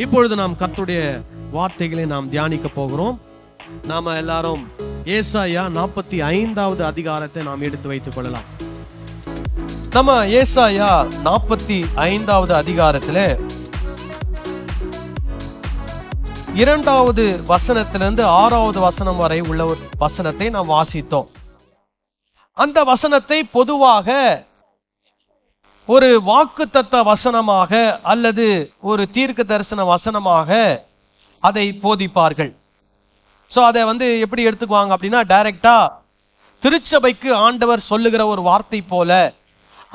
இப்பொழுது நாம் கர்த்தருடைய வார்த்தைகளை நாம் தியானிக்க போகிறோம். நாம எல்லாரும் ஏசாயா 45வது அதிகாரத்தை நாம் எடுத்து வைத்துக் கொள்ளலாம். நம்ம ஏசாயா 45வது அதிகாரத்துல 2வது வசனத்திலிருந்து 6வது வசனம் வரை உள்ள ஒரு வசனத்தை நாம் வாசித்தோம். அந்த வசனத்தை பொதுவாக ஒரு வாக்குத்தத்த வசனமாக அல்லது ஒரு தீர்க்க தரிசன வசனமாக அதை போதிப்பார்கள். சோ அதை எப்படி எடுத்துக்குவாங்க அப்படின்னா, டைரக்டா திருச்சபைக்கு ஆண்டவர் சொல்லுகிற ஒரு வார்த்தை போல,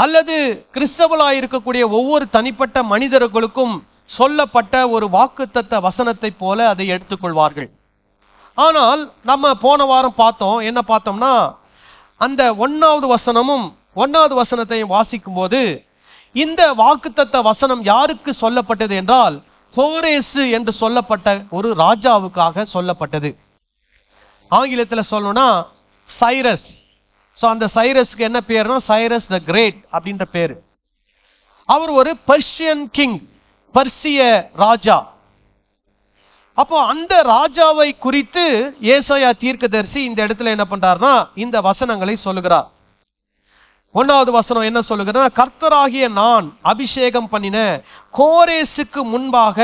அல்லது கிறிஸ்தவளாய் இருக்கக்கூடிய ஒவ்வொரு தனிப்பட்ட மனிதர்களுக்கும் சொல்லப்பட்ட ஒரு வாக்குத்தத்த வசனத்தை போல அதை எடுத்துக்கொள்வார்கள். ஆனால் நம்ம போன வாரம் பார்த்தோம், என்ன பார்த்தோம்னா, அந்த 1வது வசனமும் 1வது வசனத்தையும் வாசிக்கும் போது இந்த வாக்குத்தத்த வசனம் யாருக்கு சொல்லப்பட்டது என்றால், கோரேசு என்று சொல்லப்பட்ட ஒரு ராஜாவுக்காக சொல்லப்பட்டது. ஆங்கிலத்தில் சொல்லணும்னா சைரஸ். சோ அந்த சைரஸ்க்கு என்ன பேருனா, சைரஸ் த கிரேட் அப்படின்ற பேரு. அவர் ஒரு பர்ஷியன் கிங், பர்சிய ராஜா. அப்போ அந்த ராஜாவை குறித்து ஏசாயா தீர்க்கதரிசி இந்த இடத்துல என்ன பண்றாருன்னா, இந்த வசனங்களை சொல்லுகிறார். 1வது வசனம் என்ன சொல்லுகிறா, கர்த்தராகிய நான் அபிஷேகம் பண்ணின கோரேசுக்கு முன்பாக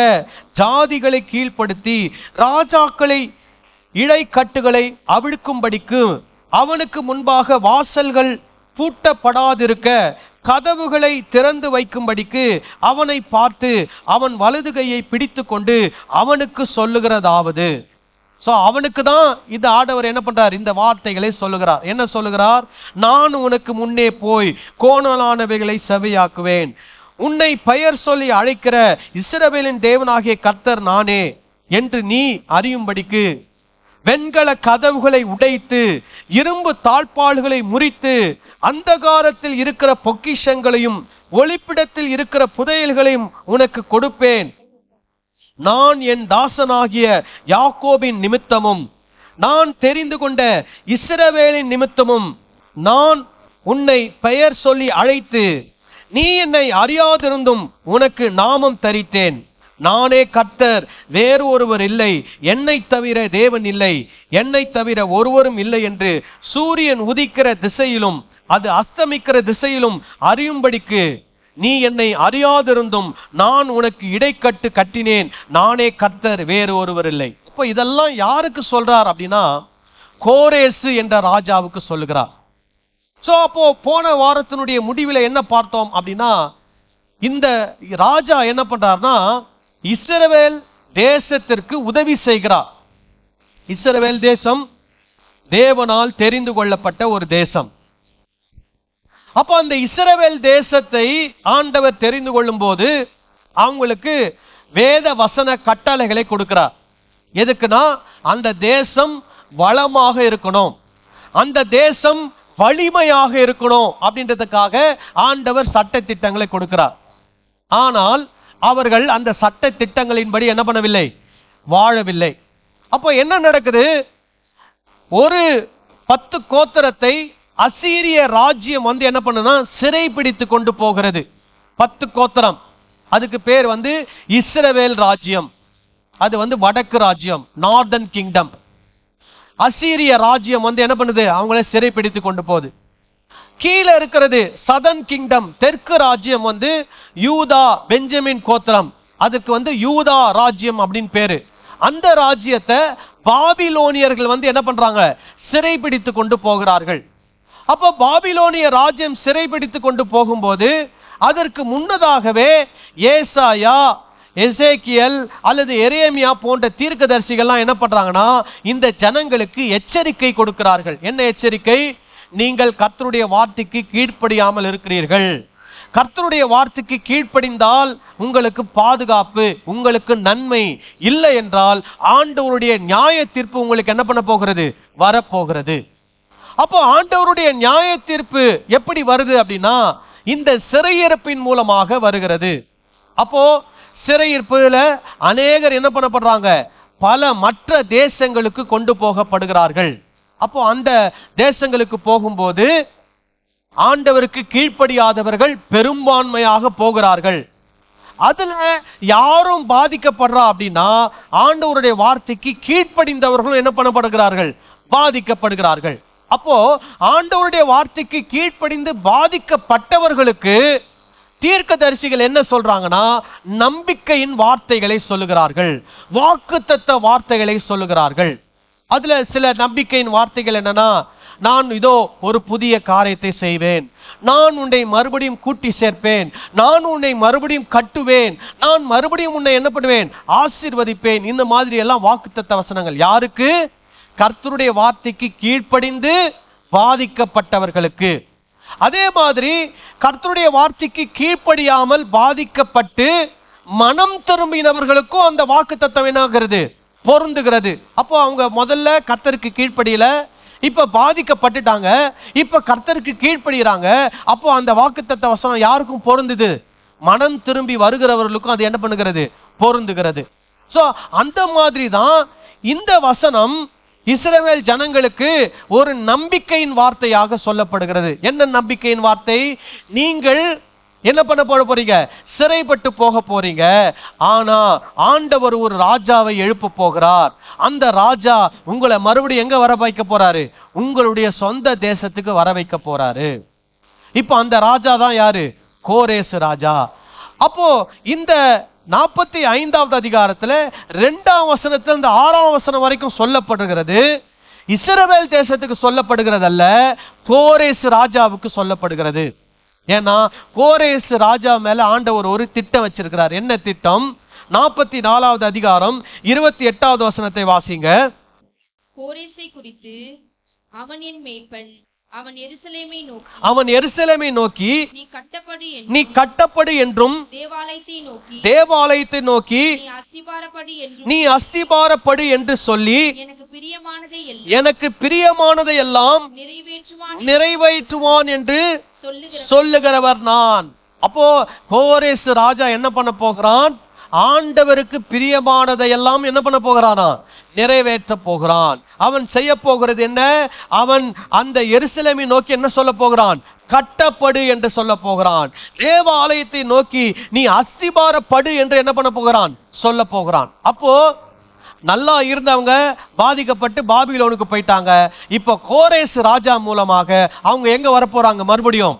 ஜாதிகளை கீழ்ப்படுத்தி ராஜாக்களை இடைக்கட்டுகளை அவிழ்க்கும்படிக்கு அவனுக்கு முன்பாக வாசல்கள் பூட்டப்படாதிருக்க கதவுகளை திறந்து வைக்கும்படிக்கு அவனை பார்த்து அவன் வலது கையை பிடித்து கொண்டு அவனுக்கு சொல்லுகிறதாவது. சோ அவனுக்கு தான் இந்த ஆண்டவர் என்ன பண்றார், இந்த வார்த்தைகளை சொல்லுகிறார். என்ன சொல்லுகிறார், நான் உனக்கு முன்னே போய் கோணலானவைகளை செவியாக்குவேன், உன்னை பெயர் சொல்லி அழைக்கிற இஸ்ரவேலின் தேவனாகிய கர்த்தர் நானே என்று நீ அறியும்படிக்கு வெண்கல கதவுகளை உடைத்து இரும்பு தாழ்பாள்களை முறித்து அந்தகாரத்தில் இருக்கிற பொக்கிஷங்களையும் ஒளிப்பிடத்தில் இருக்கிற புதையல்களையும் உனக்கு கொடுப்பேன். நான் என் தாசனாகிய யாக்கோபின் நிமித்தமும் நான் தெரிந்து கொண்ட இஸ்ரவேலின் நிமித்தமும் நான் உன்னை பெயர் சொல்லி அழைத்து நீ என்னை அறியாதிருந்தும் உனக்கு நாமம் தரித்தேன். நானே கர்த்தர், வேறு ஒருவர் இல்லை, என்னை தவிர தேவன் இல்லை, என்னை தவிர ஒருவரும் இல்லை என்று சூரியன் உதிக்கிற திசையிலும் அது அஸ்தமிக்கிற திசையிலும் அறியும்படிக்கு நீ என்னை அறியாதிருந்தும் நான் உனக்கு இடைக்கட்டு கட்டினேன். நானே கர்த்தர், வேறு ஒருவர் இல்லை. இப்போ இதெல்லாம் யாருக்கு சொல்றார் அப்படின்னா, கோரேசு என்ற ராஜாவுக்கு சொல்லுகிறார். சோ அப்போ போன வாரத்தினுடைய முடிவில் என்ன பார்த்தோம் அப்படின்னா, இந்த ராஜா என்ன பண்றார்னா, இஸ்ரவேல் தேசத்திற்கு உதவி செய்கிறார். இஸ்ரவேல் தேசம் தேவனால் தெரிந்து கொள்ளப்பட்ட ஒரு தேசம். அப்ப அந்த இஸ்ரவேல் தேசத்தை ஆண்டவர் தெரிந்து கொள்ளும் போது அவங்களுக்கு வேத வசன கட்டளைகளை கொடுக்கிறார். எதுக்குன்னா, அந்த தேசம் வளமாக இருக்கணும், அந்த தேசம் வலிமையாக இருக்கணும் அப்படின்றதுக்காக ஆண்டவர் சட்ட திட்டங்களை கொடுக்கிறார். ஆனால் அவர்கள் அந்த சட்ட திட்டங்களின்படி என்ன பண்ணவில்லை, வாழவில்லை. அப்போ என்ன நடக்குது, ஒரு 10 கோத்திரத்தை அசீரிய ராஜ்யம் என்ன பண்ணுனா சிறை பிடித்து கொண்டு போகிறது. 10 கோத்திரம், அதுக்கு பேர் இஸ்ரவேல் ராஜ்யம். அது வடக்கு ராஜ்யம், நார்தர்ன் கிங்டம். அசீரிய ராஜ்யம் என்ன பண்ணுது, அவங்கள சிறை பிடித்து கொண்டு போகுது. கீழே இருக்கிறது சதர்ன் கிங்டம், தெற்கு ராஜ்யம் யூதா பெஞ்சமின் கோத்திரம், அதுக்கு யூதா ராஜ்யம் அப்படின்னு பேரு. அந்த ராஜ்யத்தை பாபிலோனியர்கள் என்ன பண்றாங்க, சிறை பிடித்து கொண்டு போகிறார்கள். அப்ப பாபிலோனிய ராஜ்யம் சிறை பிடித்து கொண்டு போகும்போது அதற்கு முன்னதாகவே ஏசாயா, எசேக்கியேல் அல்லது எரேமியா போன்ற தீர்க்கதரிசிகள்லாம் என்ன பண்றாங்கன்னா, இந்த ஜனங்களுக்கு எச்சரிக்கை கொடுக்கிறார்கள். என்ன எச்சரிக்கை, நீங்கள் கர்த்தருடைய வார்த்தைக்கு கீழ்ப்படியாமல் இருக்கிறீர்கள், கர்த்தருடைய வார்த்தைக்கு கீழ்ப்படிந்தால் உங்களுக்கு பாதுகாப்பு, உங்களுக்கு நன்மை, இல்லை என்றால் ஆண்டவருடைய நியாய தீர்ப்பு உங்களுக்கு என்ன பண்ண போகிறது, வரப்போகிறது. அப்போ ஆண்டவருடைய நியாய தீர்ப்பு எப்படி வருது அப்படின்னா, இந்த சிறையிருப்பின் மூலமாக வருகிறது. அப்போ சிறையிருப்புல அநேகர் என்ன பண்ணப்படுறாங்க, பல மற்ற தேசங்களுக்கு கொண்டு போகப்படுகிறார்கள். அப்போ அந்த தேசங்களுக்கு போகும்போது ஆண்டவருக்கு கீழ்ப்படியாதவர்கள் பெரும்பான்மையாக போகிறார்கள். அதுல யாரும் பாதிக்கப்படுறா அப்படின்னா ஆண்டவருடைய வார்த்தைக்கு கீழ்ப்படிந்தவர்களும் என்ன பண்ணப்படுகிறார்கள்? பாதிக்கப்படுகிறார்கள். அப்போ ஆண்டவருடைய வார்த்தைக்கு கீழ்ப்படிந்து பாதிக்கப்பட்டவர்களுக்கு தீர்க்கதரிசிகள் என்ன சொல்றாங்கன்னா நம்பிக்கையின் வார்த்தைகளை சொல்லுகிறார்கள், வாக்குத்தத்த வார்த்தைகளை சொல்லுகிறார்கள். அதுல சில நம்பிக்கையின் வார்த்தைகள் என்னன்னா, நான் இதோ ஒரு புதிய காரியத்தை செய்வேன், நான் உன்னை மறுபடியும் கூட்டி சேர்ப்பேன், நான் உன்னை மறுபடியும் கட்டுவேன், நான் மறுபடியும் உன்னை என்ன பண்ணுவேன்? ஆசீர்வதிப்பேன். இந்த மாதிரி எல்லாம் வாக்குத்தத்த வசனங்கள் யாருக்கு? கர்த்தருடைய வார்த்தைக்கு கீழ்ப்படிந்து பாதிக்கப்பட்டவர்களுக்கு. அதே மாதிரி கர்த்தருடைய வார்த்தைக்கு கீழ்ப்படியாமல் பாதிக்கப்பட்டு மனம் திரும்பினவர்களுக்கும் அந்த வாக்குத்தத்தம் என்னாகிறது? பொருந்துகிறது. அப்போ அவங்க முதல்ல கர்த்தருக்கு கீழ்ப்படியல, இப்ப பாதிக்கப்பட்டுட்டாங்க, இப்ப கர்த்தருக்கு கீழ்ப்படுகிறாங்க. அப்போ அந்த வாக்குத்தத்த வசனம் யாருக்கும் பொருந்துது? மனம் திரும்பி வருகிறவர்களுக்கும் அது என்ன பண்ணுகிறது? பொருந்துகிறது. சோ அந்த மாதிரி தான் இந்த வசனம் இஸ்ரவேல் ஜனங்களுக்கு ஒரு நம்பிக்கையின் வார்த்தையாக சொல்லப்படுகிறது. என்ன நம்பிக்கையின் வார்த்தை? நீங்கள் என்ன பண்ண போறீங்க? சிறைப்பட்டு போக போறீங்க. ஆனா ஆண்டவர் ஒரு ராஜாவை எழுப்ப போகிறார். அந்த ராஜா உங்களை மறுபடியும் எங்க வர வைக்க போறாரு? உங்களுடைய சொந்த தேசத்துக்கு வர வைக்க போறாரு. இப்ப அந்த ராஜா தான் யாரு? கோரேஸ் ராஜா. அப்போ இந்த 45வது அதிகாரத்துல 2ஆம் வசனத்துல இந்த 6ஆம் வசனம் வரைக்கும் சொல்லப்படுகிறது இஸ்ரவேல் தேசத்துக்கு சொல்லப்படுகிறது அல்ல, கோரேஸ் ராஜாவுக்கு சொல்லப்படுகிறது. ஏன்னா கோரேஸ் ராஜா மேல ஆண்டவர் ஒரு திட்டம் வச்சிருக்கிறார். என்ன திட்டம்? 44வது அதிகாரம் 28வது வசனத்தை வாசிங்க. கோரேசை குறித்து அவன் என் மேய்ப்பன், அவன் எருசலேமை நோக்கி நீ கட்டப்படு என்றும் தேவாலயத்தை நோக்கி நீ அஸ்திபாரப்படு என்று சொல்லி எனக்கு பிரியமானதை எல்லாம் நிறைவேற்றுவான் என்று சொல்லுகிறவர் நான். அப்போ கோரேஸ் ராஜா என்ன பண்ண போகிறான்? ஆண்டவருக்கு பிரியமானதை எல்லாம் என்ன பண்ண போகிறானா? நிறைவேற்ற போகிறான். அவன் செய்ய போகிறது என்ன? அவன் அந்த எருசலேமை நோக்கி என்ன சொல்ல போகிறான்? கட்டப்படு என்று சொல்ல போகிறான். தேவாலயத்தை நோக்கி நீ அஸ்திபாரப்படு என்று என்ன பண்ண போகிறான்? சொல்ல போகிறான். அப்போ நல்லா இருந்தவங்க பாதிக்கப்பட்டு பாபிலோனுக்கு போயிட்டாங்க. இப்ப கோரேஸ் ராஜா மூலமாக அவங்க எங்க வர போறாங்க? மறுபடியும்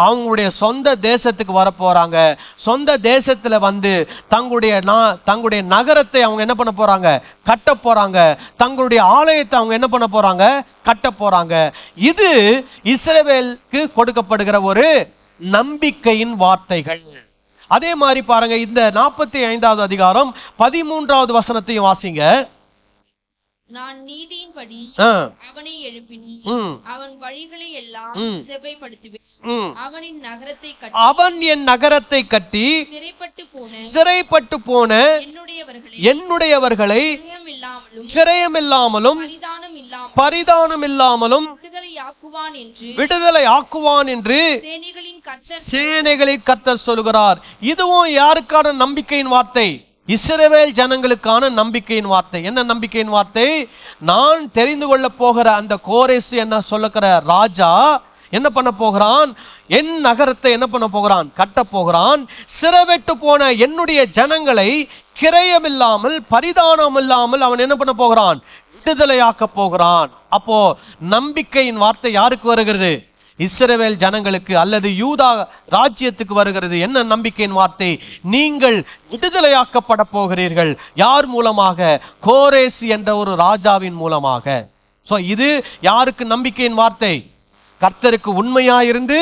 அவங்களுடைய சொந்த தேசத்துக்கு வர போறாங்க. சொந்த தேசத்துல வந்து தங்களுடைய நகரத்தை அவங்க என்ன பண்ண போறாங்க? கட்ட போறாங்க. தங்களுடைய ஆலயத்தை அவங்க என்ன பண்ண போறாங்க? கட்ட போறாங்க. இது இஸ்ரவேலுக்கு கொடுக்கப்படுகிற ஒரு நம்பிக்கையின் வார்த்தைகள். அதே மாதிரி பாருங்க, இந்த 45வது அதிகாரம் 13வது வசனத்தையும் வாசிங்க. நான் நீதியின்படி அவனை எழுப்பினேன், அவன் வழிகளை எல்லாம் செவ்வைப்படுத்துவேன். அவன் என் நகரத்தை கட்டி சிறைப்பட்டு போன என்னுடையவர்களை சிரயமில்லாமலும் பரிதானம் இல்லாமலும் விடுதலை ஆக்குவான் என்று சேனைகளின் கர்த்தர் சொல்கிறார். இதுவும் யாருக்கான நம்பிக்கையின் வார்த்தை? இஸ்ரவேல் ஜனங்களுக்கான நம்பிக்கையின் வார்த்தை. என்ன நம்பிக்கையின் வார்த்தை? நான் தெரிந்து கொள்ள போகிற அந்த கோரேஸ் என்ன சொல்லுகிற ராஜா என்ன பண்ண போகிறான்? என் நகரத்தை என்ன பண்ண போகிறான்? கட்ட போகிறான். சிறைப்பட்டு போன என்னுடைய ஜனங்களை கிரயமில்லாமல் பரிதானம் இல்லாமல் அவன் என்ன பண்ண போகிறான்? விடுதலையாக்க போகிறான். அப்போ நம்பிக்கையின் வார்த்தை யாருக்கு வருகிறது? இஸ்ரவேல் ஜனங்களுக்கு அல்லது யூதா ராஜ்யத்துக்கு வருகிறது. என்ன நம்பிக்கையின் வார்த்தை? நீங்கள் விடுதலையாக்கப்பட போகிறீர்கள். யார் மூலமாக? கோரேஸ் என்ற ஒரு ராஜாவின் மூலமாக. சோ இது யாருக்கு நம்பிக்கையின் வார்த்தை? கர்த்தருக்கு உண்மையாயிருந்து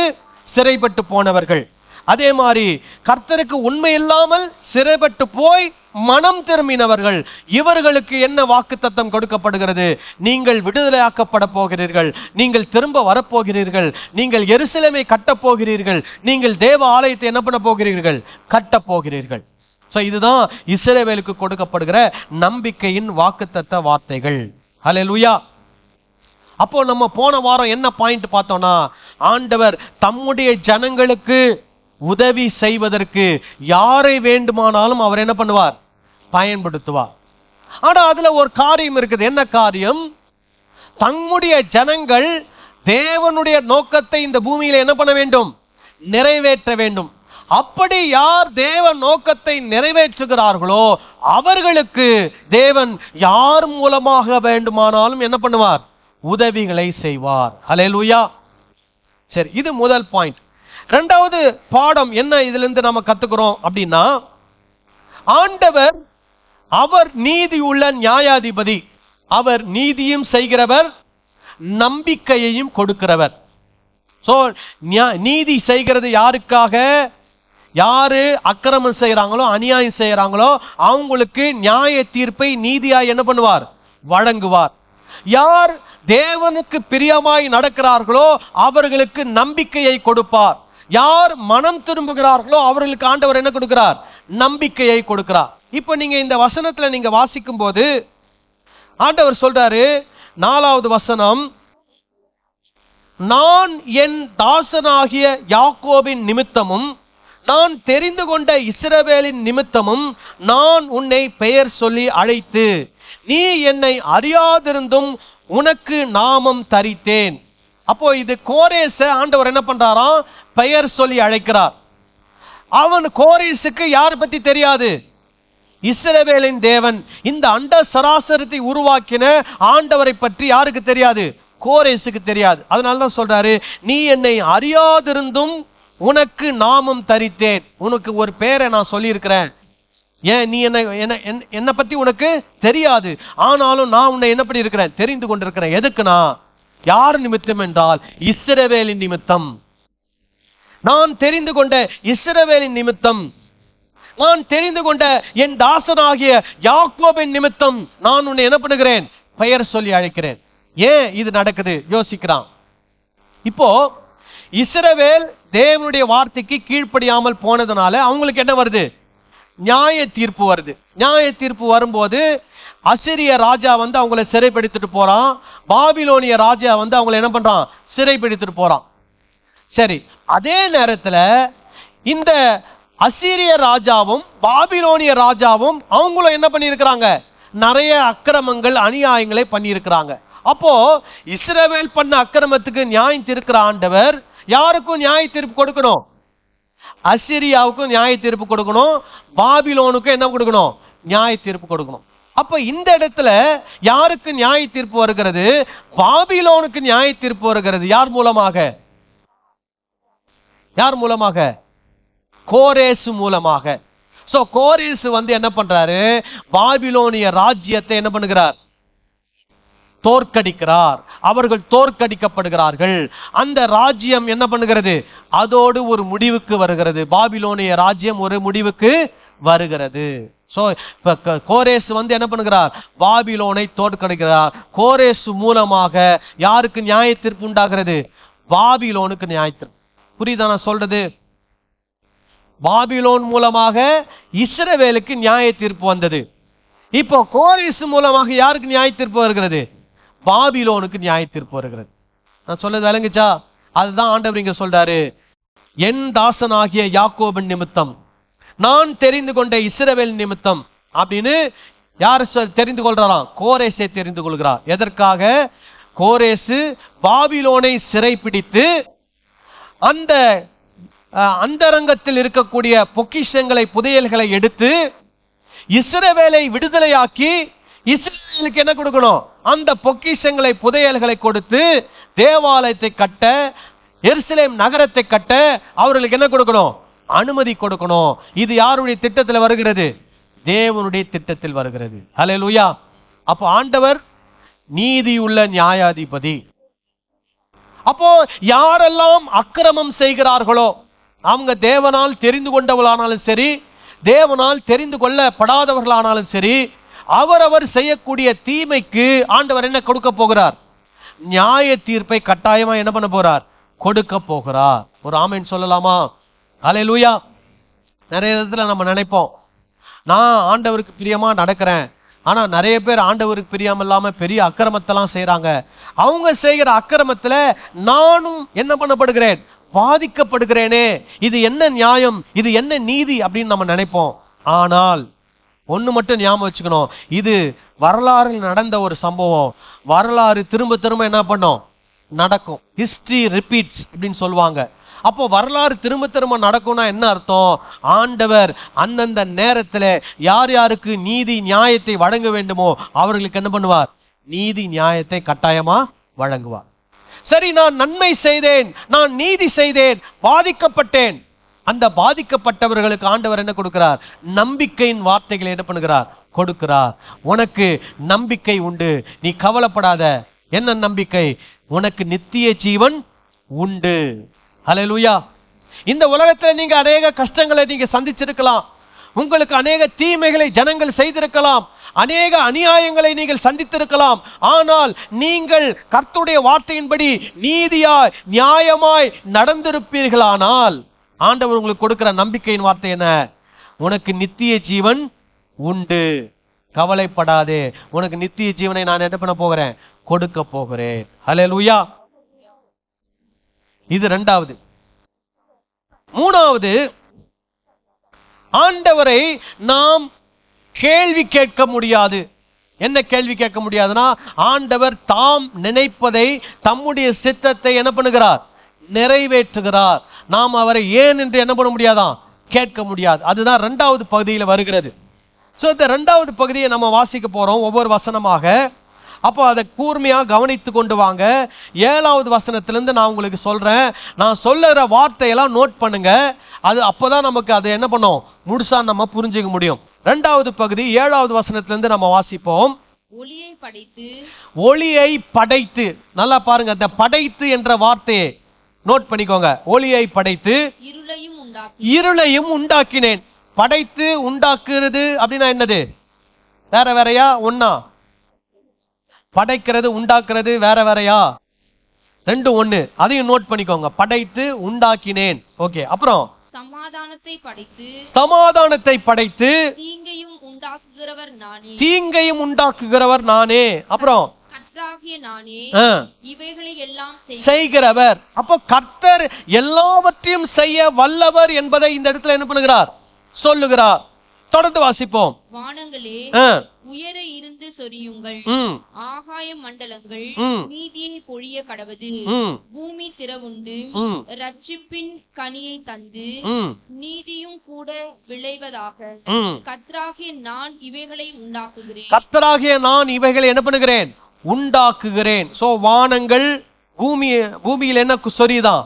சிறைப்பட்டு போனவர்கள். அதே மாதிரி கர்த்தருக்கு உண்மை இல்லாமல் சிறைப்பட்டு போய் மனம் திரும்பினவர்கள். இவர்களுக்கு என்ன வாக்குத்தத்தம் கொடுக்கப்படுகிறது? நீங்கள் விடுதலையாக்கப்பட போகிறீர்கள், நீங்கள் திரும்ப வரப்போகிறீர்கள், நீங்கள் எருசலேமை கட்டப் போகிறீர்கள், நீங்கள் தேவ ஆலயத்தை என்ன பண்ண போகிறீர்கள்? கட்டப் போகிறீர்கள். சோ இதுதான் இஸ்ரவேலுக்கு கொடுக்கப்படுகிற நம்பிக்கையின் வாக்குத்தத்த வார்த்தைகள். ஹல்லேலூயா. அப்போ நம்ம போன வாரம் என்ன பாயிண்ட் பார்த்தோம்னா, ஆண்டவர் தம்முடைய ஜனங்களுக்கு உதவி செய்வதற்கு யாரை வேண்டுமானாலும் அவர் என்ன பண்ணுவார்? பயன்படுத்துவார். ஆனா அதுல ஒரு காரியம் இருக்குது. என்ன காரியம்? தம்முடைய ஜனங்கள் தேவனுடைய நோக்கத்தை இந்த பூமியில என்ன பண்ண வேண்டும்? நிறைவேற்ற வேண்டும். அப்படி யார் தேவ நோக்கத்தை நிறைவேற்றுகிறார்களோ அவர்களுக்கு தேவன் யார் மூலமாக வேண்டுமானாலும் என்ன பண்ணுவார்? உதவிகளை செய்வார். ஹல்லேலூயா. சரி, இது முதல் பாயிண்ட். இரண்டாவது பாடம் என்ன இதுல இருந்து நம்ம கத்துக்கிறோம் அப்படின்னா, ஆண்டவர் அவர் நீதி உள்ள நியாயாதிபதி. அவர் நீதியும் செய்கிறவர், நம்பிக்கையையும் கொடுக்கிறவர். சோ நீதி செய்கிறது யாருக்காக? யாரு அக்கிரமம் செய்யறாங்களோ, அநியாயம் செய்யறாங்களோ அவங்களுக்கு நியாய தீர்ப்பை நீதியாய் என்ன பண்ணுவார்? வழங்குவார். யார் தேவனுக்கு பிரியமாய் நடக்கிறார்களோ அவர்களுக்கு நம்பிக்கையை கொடுப்பார். யார் மனம் திரும்புகிறார்களோ அவர்களுக்கு ஆண்டவர் என்ன கொடுக்கிறார்? நம்பிக்கையை கொடுக்கிறார். இப்ப நீங்க இந்த வசனத்துல நீங்க வாசிக்கும் போது ஆண்டவர் சொல்றாரு, 4வது வசனம், நான் என் தாசனாகிய யாக்கோபின் நிமித்தமும் நான் தெரிந்து கொண்ட இஸ்ரவேலின் நிமித்தமும் நான் உன்னை பெயர் சொல்லி அழைத்து நீ என்னை அறியாதிருந்தும் உனக்கு நாமம் தரித்தேன். அப்போ இது கோரேச ஆண்டவர் என்ன பண்றாராம்? பெயர் சொல்லி அழைக்கிறார். அவன் கோரேசுக்கு யார் பத்தி தெரியாது? இஸ்ரவேலின் தேவன், இந்த அண்ட சராசரத்தை உருவாக்கின ஆண்டவரை பற்றி யாருக்கு தெரியாது? கோரேசுக்கு தெரியாது. அதனாலதான் சொல்றாரு, நீ என்னை அறியாதிருந்தும் உனக்கு நாமம் தரித்தேன். உனக்கு ஒரு பேரை நான் சொல்லி இருக்கிறேன். ஏன் நீ என்ன பத்தி உனக்கு தெரியாது, ஆனாலும் நான் உன்னை என்ன பண்ணி இருக்கிறேன்? தெரிந்து கொண்டிருக்கிறேன். எதுக்குனா, யார் நிமித்தம் என்றால் இஸ்ரவேலின் நிமித்தம். நான் தெரிந்து கொண்ட இஸ்ரவேலின் நிமித்தம், நான் தெரிந்து கொண்ட என் தாசனாகிய யாக்கோபின் நிமித்தம் நான் உன்னை என்ன பண்ணுகிறேன்? பெயர் சொல்லி அழைக்கிறேன். ஏன் இது நடக்குது யோசிக்கிறான். இப்போ இஸ்ரவேல் தேவனுடைய வார்த்தைக்கு கீழ்ப்படியாமல் போனதுனால அவங்களுக்கு என்ன வருது? நியாய தீர்ப்பு வருது. நியாய தீர்ப்பு வரும்போது அசிரிய ராஜா வந்து அவங்களை சிறைப்பிடித்துட்டு போறான். பாபிலோனிய ராஜா வந்து அவங்களை என்ன பண்றான்? சிறைப்பிடித்துட்டு போறான். சரி, அதே நேரத்துல இந்த அசீரிய ராஜாவும் பாபிலோனிய ராஜாவும் அவங்களும் என்ன பண்ணியிருக்கிறாங்க? நிறைய அக்கிரமங்கள், அநியாயங்களை பண்ணியிருக்கிறாங்க. அப்போ இஸ்ரவேல் பண்ண அக்கிரமத்துக்கு நியாயம் தீர்க்கிற ஆண்டவர் யாருக்கும் நியாய தீர்ப்பு கொடுக்கணும்? அசீரியாவுக்கும் நியாய தீர்ப்பு கொடுக்கணும், பாபிலோனுக்கும் என்ன கொடுக்கணும்? நியாய தீர்ப்பு கொடுக்கணும். அப்ப இந்த இடத்துல யாருக்கு நியாய தீர்ப்பு வருகிறது? பாபிலோனுக்கு நியாய தீர்ப்பு வருகிறது. யார் மூலமாக? யார் மூலமாக? கோரேசு மூலமாக. சோ கோரேசு வந்து என்ன பண்றாரு? பாபிலோனிய ராஜ்யத்தை என்ன பண்ணுகிறார்? தோற்கடிக்கிறார். அவர்கள் தோற்கடிக்கப்படுகிறார்கள். அந்த ராஜ்யம் என்ன பண்ணுகிறது? அதோடு ஒரு முடிவுக்கு வருகிறது. பாபிலோனிய ராஜ்யம் ஒரு முடிவுக்கு வருகிறது. சோ கோரேசு வந்து என்ன பண்ணுகிறார்? பாபிலோனை தோற்கடிக்கிறார். கோரேசு மூலமாக யாருக்கு நியாய தீர்ப்பு உண்டாகிறது? பாபிலோனுக்கு நியாய தீர்ப்பு. புரியுதா நான் சொல்றது? பாபிலோன் மூலமாக இஸ்ரவேலுக்கு நியாய தீர்ப்பு வந்தது. இப்போ கோரேசு மூலமாக யாருக்கு நியாய தீர்ப்பு வருகிறது? பாபிலோனுக்கு நியாய தீர்ப்பு வருகிறது. நான் சொல்றது விளங்குச்சா? அதுதான் ஆண்டவர் இங்க சொல்றாரு, என் தாசனாகிய யாக்கோபின் நிமித்தம், நான் தெரிந்து கொண்ட இஸ்ரவேல் நிமித்தம் அப்படின்னு. யார் தெரிந்து கொள்றாராம்? கோரேசை தெரிந்து கொள்கிறார். எதற்காக? கோரேசு பாபிலோனை சிறைப்பிடித்து அந்த அந்தரங்கத்தில் இருக்கக்கூடிய பொக்கிஷங்களை, புதையல்களை எடுத்து இஸ்ரவேலை விடுதலையாக்கி இஸ்ரவேலுக்கு என்ன கொடுக்கணும்? அந்த பொக்கிஷங்களை, புதையல்களை கொடுத்து தேவாலயத்தை கட்ட, எருசலேம் நகரத்தை கட்ட அவர்களுக்கு என்ன கொடுக்கணும்? அனுமதி கொடுக்கணும். இது யாருடைய திட்டத்தில் வருகிறது? தேவனுடைய திட்டத்தில் வருகிறது. ஹல்லேலூயா. அப்போ ஆண்டவர் நீதியுள்ள நியாயாதிபதி. அப்போ யாரெல்லாம் அக்கிரமம் செய்கிறார்களோ, அவங்க தேவனால் தெரிந்து கொண்டவர்களானாலும் சரி, தேவனால் தெரிந்து கொள்ளப்படாதவர்களானாலும் சரி, அவரவர் செய்யக்கூடிய தீமைக்கு ஆண்டவர் என்ன கொடுக்க போகிறார்? நியாய தீர்ப்பை கட்டாயமா என்ன பண்ண போறார்? கொடுக்க போகிறார். ஒரு ஆமென் சொல்லலாமா? ஹல்லேலூயா. நிறைய விதத்துல நம்ம நினைப்போம், நான் ஆண்டவருக்கு பிரியமா நடக்கிறேன், ஆனா நிறைய பேர் ஆண்டவருக்கு பிரியாம இல்லாம பெரிய அக்கிரமத்தெல்லாம் செய்யறாங்க. அவங்க செய்கிற அக்கிரமத்துல நானும் என்ன பண்ணப்படுகிறேன்? பாதிக்கப்படுகிறேனே. இது என்ன நியாயம்? இது என்ன நீதி அப்படின்னு நம்ம நினைப்போம். ஆனால் ஒண்ணு மட்டும் ஞாபகம் வச்சுக்கணும், இது வரலாறில் நடந்த ஒரு சம்பவம். வரலாறு திரும்ப திரும்ப என்ன பண்ணும்? நடக்கும். ஹிஸ்டரி ரிப்பீட்ஸ் அப்படின்னு சொல்லுவாங்க. அப்போ வரலாறு திரும்ப திரும்ப நடக்கும்னா என்ன அர்த்தம்? ஆண்டவர் அந்தந்த நேரத்துல யார் யாருக்கு நீதி நியாயத்தை வழங்க வேண்டுமோ அவர்களுக்கு என்ன பண்ணுவார்? நீதி நியாயத்தை கட்டாயமா வழங்குவார். சரி, நான் நன்மை செய்தேன், நான் நீதி செய்தேன், பாதிக்கப்பட்டேன். அந்த பாதிக்கப்பட்டவர்களுக்கு ஆண்டவர் என்ன கொடுக்கிறார்? நம்பிக்கையின் வார்த்தைகளை என்ன பண்ணுகிறார்? கொடுக்கிறார். உனக்கு நம்பிக்கை உண்டு, நீ கவலைப்படாத. என்ன நம்பிக்கை? உனக்கு நித்திய ஜீவன் உண்டு. ஹல்லேலூயா. இந்த உலகத்துல நீங்க அநேக கஷ்டங்களை நீங்க சந்திச்சிருக்கலாம், உங்களுக்கு அநேக தீமைகளை ஜனங்கள் செய்திருக்கலாம், அநேக அநியாயங்களை நீங்கள் சந்தித்திருக்கலாம். ஆனால் நீங்கள் கர்த்தருடைய வார்த்தையின்படி நீதியாய் நியாயமாய் நடந்திருப்பீர்களானால் ஆண்டவர் உங்களுக்கு கொடுக்கிற நம்பிக்கையின் வார்த்தை என்ன? உனக்கு நித்திய ஜீவன் உண்டு, கவலைப்படாதே, உனக்கு நித்திய ஜீவனை நான் என்ன பண்ண போகிறேன்? கொடுக்க போகிறேன். ஹல்லேலூயா. இது இரண்டாவது. மூணாவது, ஆண்டவரை நாம் கேள்வி கேட்க முடியாது. என்ன கேள்வி கேட்க முடியாதுன்னா, ஆண்டவர் தாம் நினைப்பதை, தம்முடைய சித்தத்தை என்ன பண்ணுகிறார்? நிறைவேற்றுகிறார். நாம் அவரை ஏன் என்று என்ன பண்ண முடியாதான்? கேட்க முடியாது. அதுதான் இரண்டாவது பகுதியில் வருகிறது. சோ இந்த இரண்டாவது பகுதியை நம்ம வாசிக்க போறோம் ஒவ்வொரு வசனமாக. அப்போ அதை கூர்மையா கவனித்து கொண்டு வாங்க. 7வது வசனத்திலிருந்து நான் உங்களுக்கு சொல்றேன். நான் சொல்லுற வார்த்தையெல்லாம் நோட் பண்ணுங்க. அது அப்பதான் நமக்கு அதை என்ன பண்ணோம்? முழுசா நம்ம புரிஞ்சுக்க முடியும். இரண்டாவது பகுதி 7வது வசனத்திலிருந்து நம்ம வாசிப்போம். ஒளியை படைத்து, நல்லா பாருங்க, அந்த படைத்து என்ற வார்த்தையை நோட் பண்ணிக்கோங்க. ஒளியை படைத்து இருளையும் உண்டாக்கினேன். படைத்து உண்டாக்குறது அப்படின்னா என்னது? வேற வேறையா? ஒன்னா? படைக்கிறது உண்டாக்குறது வேற வேறையா? ரெண்டும் ஒண்ணு. அதையும் நோட் பண்ணிக்கோங்க. படைத்து உண்டாக்கினேன். ஓகே. அப்புறம் சமாதானத்தை படைத்து தீங்கையும் உண்டாக்குகிறவர் நானே. அப்புறம் செய்கிறவர். அப்போ கர்த்தர் எல்லாவற்றையும் செய்ய வல்லவர் என்பதை இந்த இடத்துல என்ன பண்ணுகிறார்? சொல்லுகிறார். தொடர்ந்து வாசிப்போம். வானங்களே உயர இருந்து சொரியுங்கள், ஆகாய மண்டலங்கள் நீதியை பொழிய கடவது. பூமி திறவுண்டு ரட்சிப்பின் கனியை தந்து நீதியும் கூட விளைவதாக. கர்த்தராகிய நான் இவைகளை உண்டாக்குகிறேன். கர்த்தராகிய நான் இவைகளை என்ன பண்ணுகிறேன்? உண்டாக்குகிறேன். சோ வானங்கள் பூமியில் என்ன சொரிதான்?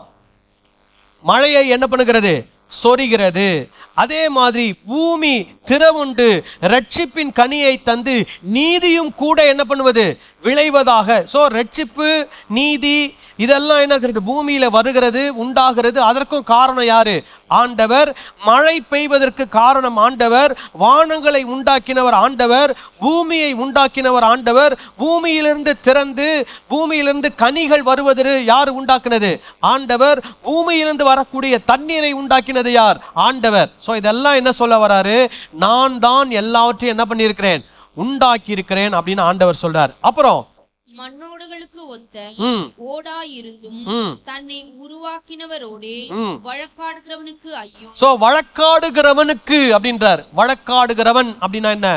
மழையை என்ன பண்ணுகிறது? சொரிகிறது. அதே மாதிரி பூமி திறவுண்டு ரட்சிப்பின் கனியை தந்து நீதியும் கூட என்ன பண்ணுவது? விளைவதாக. சோ ரட்சிப்பு, நீதி இதெல்லாம் என்ன பூமியில வருகிறது, உண்டாகிறது. அதற்கும் காரணம் யாரு? ஆண்டவர். மழை பெய்வதற்கு காரணம் ஆண்டவர். வானங்களை உண்டாக்கினவர் ஆண்டவர். பூமியை உண்டாக்கினவர் ஆண்டவர். பூமியிலிருந்து திறந்து பூமியிலிருந்து கனிகள் வருவது யார் உண்டாக்கினது? ஆண்டவர். பூமியிலிருந்து வரக்கூடிய தண்ணீரை உண்டாக்கினது யார்? ஆண்டவர். சோ இதெல்லாம் என்ன சொல்ல வராரு? நான் தான் எல்லாவற்றையும் என்ன பண்ணியிருக்கிறேன்? உண்டாக்கி இருக்கிறேன் அப்படின்னு ஆண்டவர் சொல்றார். அப்புறம் மண்ணோடுகளுக்கு ஒத்த ஓடாயிருந்தும் தன்னை உருவாக்கினவரோடே வழக்காடுகிறவனுக்கு ஐயோ. சோ வழக்காடுகிறவனுக்கு அப்படின்றார். வழக்காடுகிறவன் அப்படின்னா என்ன?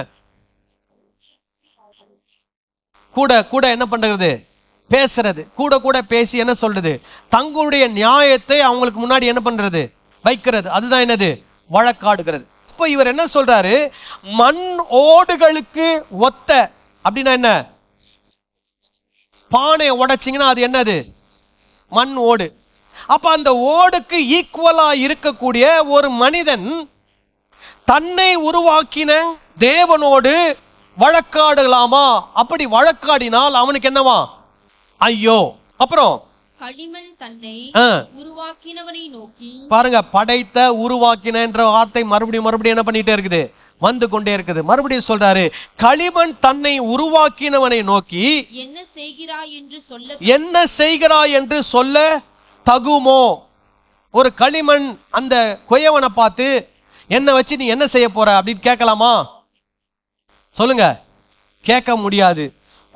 கூட கூட என்ன பண்றது? பேசுறது. கூட கூட பேசி என்ன சொல்றது? தங்களுடைய நியாயத்தை அவங்களுக்கு முன்னாடி என்ன பண்றது? வைக்கிறது. அதுதான் என்னது? வழக்காடுகிறது. இப்ப இவர் என்ன சொல்றாரு? மண் ஓடுகளுக்கு ஒத்த அப்படின்னா என்ன? பானை உடைச்சிங்கன்னா அது என்னது? மண் ஓடு. அப்ப அந்த ஓடுக்கு ஈக்குவலா இருக்கக்கூடிய ஒரு மனிதன் தன்னை உருவாக்கின தேவனோடு வழக்காடலாமா? அப்படி வழக்காடினால் அவனுக்கு என்னவா? ஐயோ. அப்புறம் களிமண் தன்னை உருவாக்கினவனை நோக்கி, பாருங்க, படைத்த உருவாக்கின என்ற வார்த்தை மறுபடியும் என்ன பண்ணிட்டே இருக்குது? வந்து கொண்டே இருக்குது. மறுபடியும் சொல்றாரு, களிமண் தன்னை உருவாக்கினவனை நோக்கி என்ன செய்கிறாய் என்று சொல்ல தகுமோ? ஒரு களிமண் அந்த கொயவனை பார்த்து என்ன வச்சு நீ என்ன செய்ய போற அப்படின்னு கேட்கலாமா? சொல்லுங்க, கேட்க முடியாது.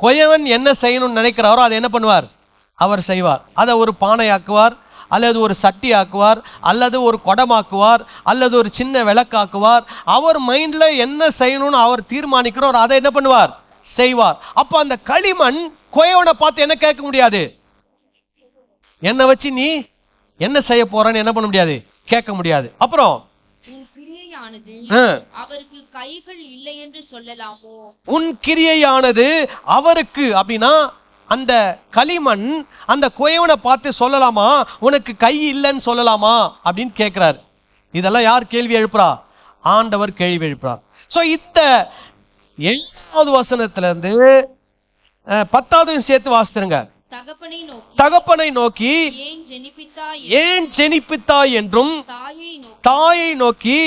கொயவன் என்ன செய்யணும்னு நினைக்கிறாரோ அதை என்ன பண்ணுவார்? அவர் செய்வார். அதை ஒரு பானை ஆக்குவார், அல்லது ஒரு சட்டி ஆக்குவார், அல்லது ஒரு குடமாக்குவார், அல்லது ஒரு சின்ன விளக்காக்குவார். அவர் மைண்ட்ல என்ன செய்யணும்னு அவர் தீர்மானிக்கிறார், அதை என்ன பண்ணுவார்? செய்வார். அப்ப அந்த களிமண் கொயவனை பார்த்து என்ன கேட்க முடியாது? என்ன வச்சு நீ என்ன செய்ய போறேன்னு என்ன பண்ண முடியாது, கேட்க முடியாது. அப்புறம் உன் கிரியையானது ஆ, அவருக்கு கைகள் இல்லை என்று சொல்லலாமோ? உன் கிரியையானது அவருக்கு அப்படின்னா அந்த களிமண் அந்த குயவனை பார்த்து சொல்லலாமா, உனக்கு கை இல்லைன்னு சொல்லலாமா அப்படின்னு கேட்கிறார். இதெல்லாம் யார் கேள்வி எழுப்புறா? ஆண்டவர் கேள்வி எழுப்புறார். சோ இந்த 7வது வசனத்துல இருந்து 10வது சேர்த்து வாசித்துருங்க. தகப்பனை நோக்கி தகப்பனை நோக்கி ஏன் ஜெனிப்பித்தாய் ஏன் ஜெனிப்பித்தாய் என்றும் தாயை நோக்கி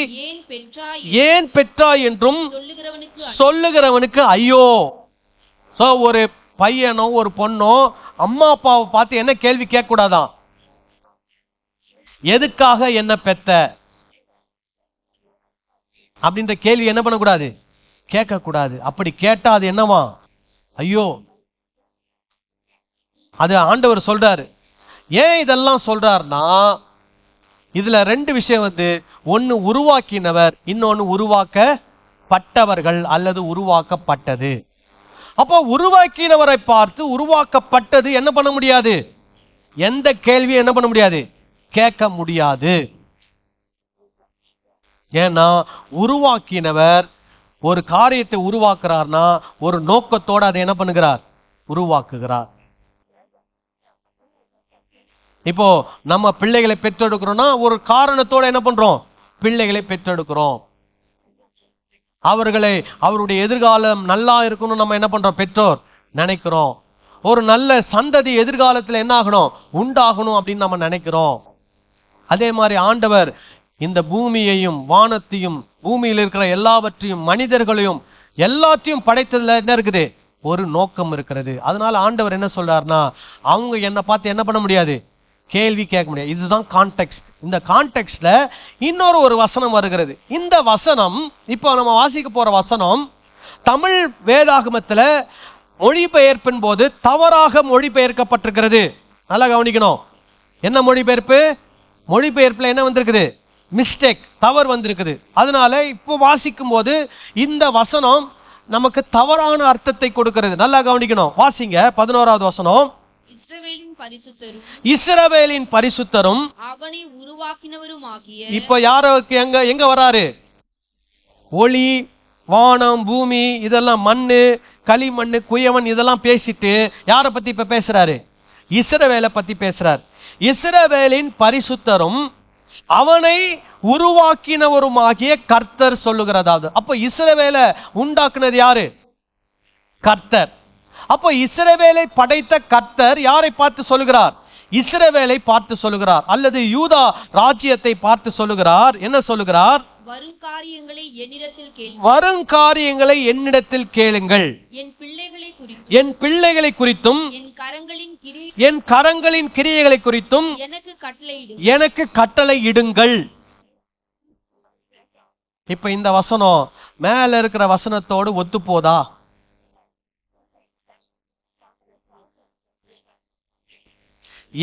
ஏன் பெற்றாய் என்றும் சொல்லுகிறவனுக்கு ஐயோ. சோ ஒரு பையனோ ஒரு பொண்ணோ அம்மா அப்பாவை பார்த்து என்ன கேள்வி கேட்க கூடாதான், எதுக்காக என்ன பெத்த அப்படின்ற கேள்வி என்ன பண்ணக்கூடாது, கேட்க கூடாது. அப்படி கேட்டா அது என்னவா, ஐயோ. அது ஆண்டவர் சொல்றாரு. ஏன் இதெல்லாம் சொல்றாருன்னா இதுல 2 விஷயம் ஒன்னு உருவாக்கினவர், இன்னொன்னு உருவாக்கப்பட்டவர்கள் அல்லது உருவாக்கப்பட்டது. அப்போ உருவாக்கினவரை பார்த்து உருவாக்கப்பட்டது என்ன பண்ண முடியாது, எந்த கேள்வியும் என்ன பண்ண முடியாது, கேட்க முடியாது. ஏன்னா உருவாக்கினவர் ஒரு காரியத்தை உருவாக்குறார்னா ஒரு நோக்கத்தோடு அதை என்ன பண்ணுகிறார், உருவாக்குகிறார். இப்போ நம்ம பிள்ளைகளை பெற்றெடுக்கிறோம்னா ஒரு காரணத்தோட என்ன பண்றோம், பிள்ளைகளை பெற்றெடுக்கிறோம். அவர்களை அவருடைய எதிர்காலம் நல்லா இருக்கணும் நம்ம என்ன பண்றோம், பெற்றோர் நினைக்கிறோம். ஒரு நல்ல சந்ததி எதிர்காலத்தில் என்ன ஆகணும், உண்டாகணும் அப்படின்னு நம்ம நினைக்கிறோம். அதே மாதிரி ஆண்டவர் இந்த பூமியையும் வானத்தையும் பூமியில் இருக்கிற எல்லாவற்றையும் மனிதர்களையும் எல்லாத்தையும் படைத்ததுல என்ன இருக்குது, ஒரு நோக்கம் இருக்கிறது. அதனால ஆண்டவர் என்ன சொல்றாருன்னா அவங்க என்னை பார்த்து என்ன பண்ண முடியாது, கேள்வி கேட்க முடியாது. இதுதான் கான்டெக்ஸ்ட். இந்த கான்டெக்ஸ்ட்ல இன்னொரு ஒரு வசனம் வருகிறது. இந்த வசனம் இப்போ நம்ம வாசிக்க போற வசனம் தமிழ் வேதாகமத்துல மொழிபெயர்ப்பின் போது தவறாக மொழிபெயர்க்கப்பட்டிருக்கிறது. நல்லா கவனிக்கணும். என்ன மொழிபெயர்ப்பு, மொழிபெயர்ப்புல என்ன வந்திருக்குது, மிஸ்டேக், தவறு வந்திருக்குது. அதனால இப்போ வாசிக்கும் போது இந்த வசனம் நமக்கு தவறான அர்த்தத்தை கொடுக்கிறது. நல்லா கவனிக்கணும். வாசிங்க 11வது வசனம். இஸ்ரவேலின் பரிசுத்தரும் அவனை உருவாக்கினவருமாகிய. இப்ப யாருக்கு எங்க வராரு, ஒளி வானம் பூமி இதெல்லாம் மண்ணு களிமண்ணு குயவன் இதெல்லாம் பேசிட்டு யாரை பத்தி இப்ப பேசுறாரு, இஸ்ரவேலை பத்தி பேசுறார். இஸ்ரவேலின் பரிசுத்தரும் அவனை உருவாக்கினவருமாகிய கர்த்தர் சொல்லுகிறதாவது. அப்ப இஸ்ரவேலை உண்டாக்குனது யாரு, கர்த்தர். அப்போ இஸ்ரவேலை படைத்த கர்த்தர் யாரை பார்த்து சொல்லுகிறார், இஸ்ரவேலை பார்த்து சொல்லுகிறார். அல்லது யூதா ராஜ்யத்தை பார்த்து சொல்லுகிறார். என்ன சொல்லுகிறார், வருங்காரியங்களை என்னிடத்தில் கேளுங்கள், என் பிள்ளைகளை குறித்தும் என் கரங்களின் கிரியைகளை குறித்தும் எனக்கு கட்டளை இடுங்கள். இப்ப இந்த வசனம் மேல இருக்கிற வசனத்தோடு ஒத்து போதா?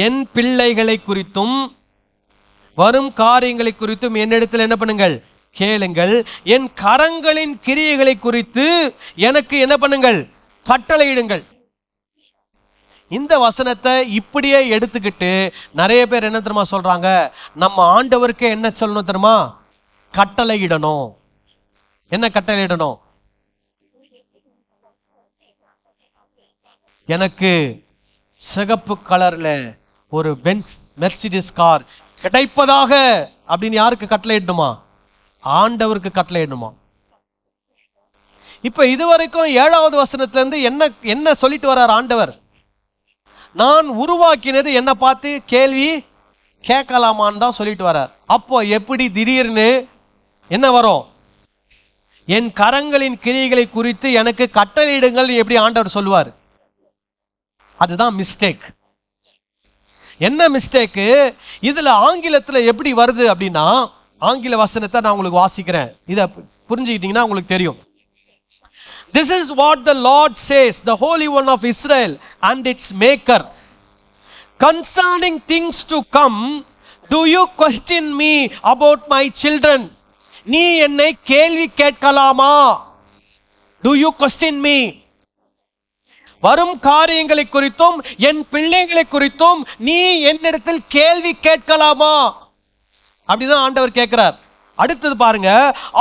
என் பிள்ளைகளை குறித்தும் வரும் காரியங்களை குறித்தும் என்னிடத்தில் என்ன பண்ணுங்கள், கேளுங்கள். என் கரங்களின் கிரியைகளை குறித்து எனக்கு என்ன பண்ணுங்கள், கட்டளையிடுங்கள். இந்த வசனத்தை இப்படியே எடுத்துக்கிட்டு நிறைய பேர் என்ன தெரியுமா சொல்றாங்க, நம்ம ஆண்டவருக்கு என்ன சொல்லணும் தெரியுமா, கட்டளையிடணும். என்ன கட்டளையிடணும், எனக்கு சிகப்பு கலர்ல ஒரு பென்ஸ் மெர்சிடிஸ் கார் கிடைப்பதாக அப்படின்னு யாருக்கு கட்டளையிடணுமா, ஆண்டவருக்கு கட்டளையிடணுமா. இப்ப இதுவரைக்கும் 7வது வசனத்துல இருந்து என்ன சொல்லிட்டு வர்றார் ஆண்டவர், நான் உருவாக்கினது என்ன பார்த்து கேள்வி கேட்கலாமான்னு தான் சொல்லிட்டு வர்றார். அப்போ எப்படி திடீர்னு என்ன வரும், என் கரங்களின் கிரியைகளை குறித்து எனக்கு கட்டளையிடுங்கள் எப்படி ஆண்டவர் சொல்லுவார்? அதுதான் மிஸ்டேக். என்ன மிஸ்டேக் இதுல ஆங்கிலத்துல எப்படி வருது அப்படின்னா, ஆங்கில வசனத்தை நான் உங்களுக்கு வாசிக்கிறேன், இத புரிஞ்சுக்கிட்டீங்கன்னா உங்களுக்கு தெரியும். This is what the Lord says, the Holy One of Israel and its Maker, concerning things to come, do you question me about my children? நீ என்னை கேள்வி கேட்கலாமா? Do you question me? வரும் காரியங்களை குறித்தும் என் பிள்ளைகளை குறித்தும் நீ என்னிடத்தில் கேள்வி கேட்கலாமா? அப்படிதான் ஆண்டவர் கேட்கிறார். அடுத்தது பாருங்க,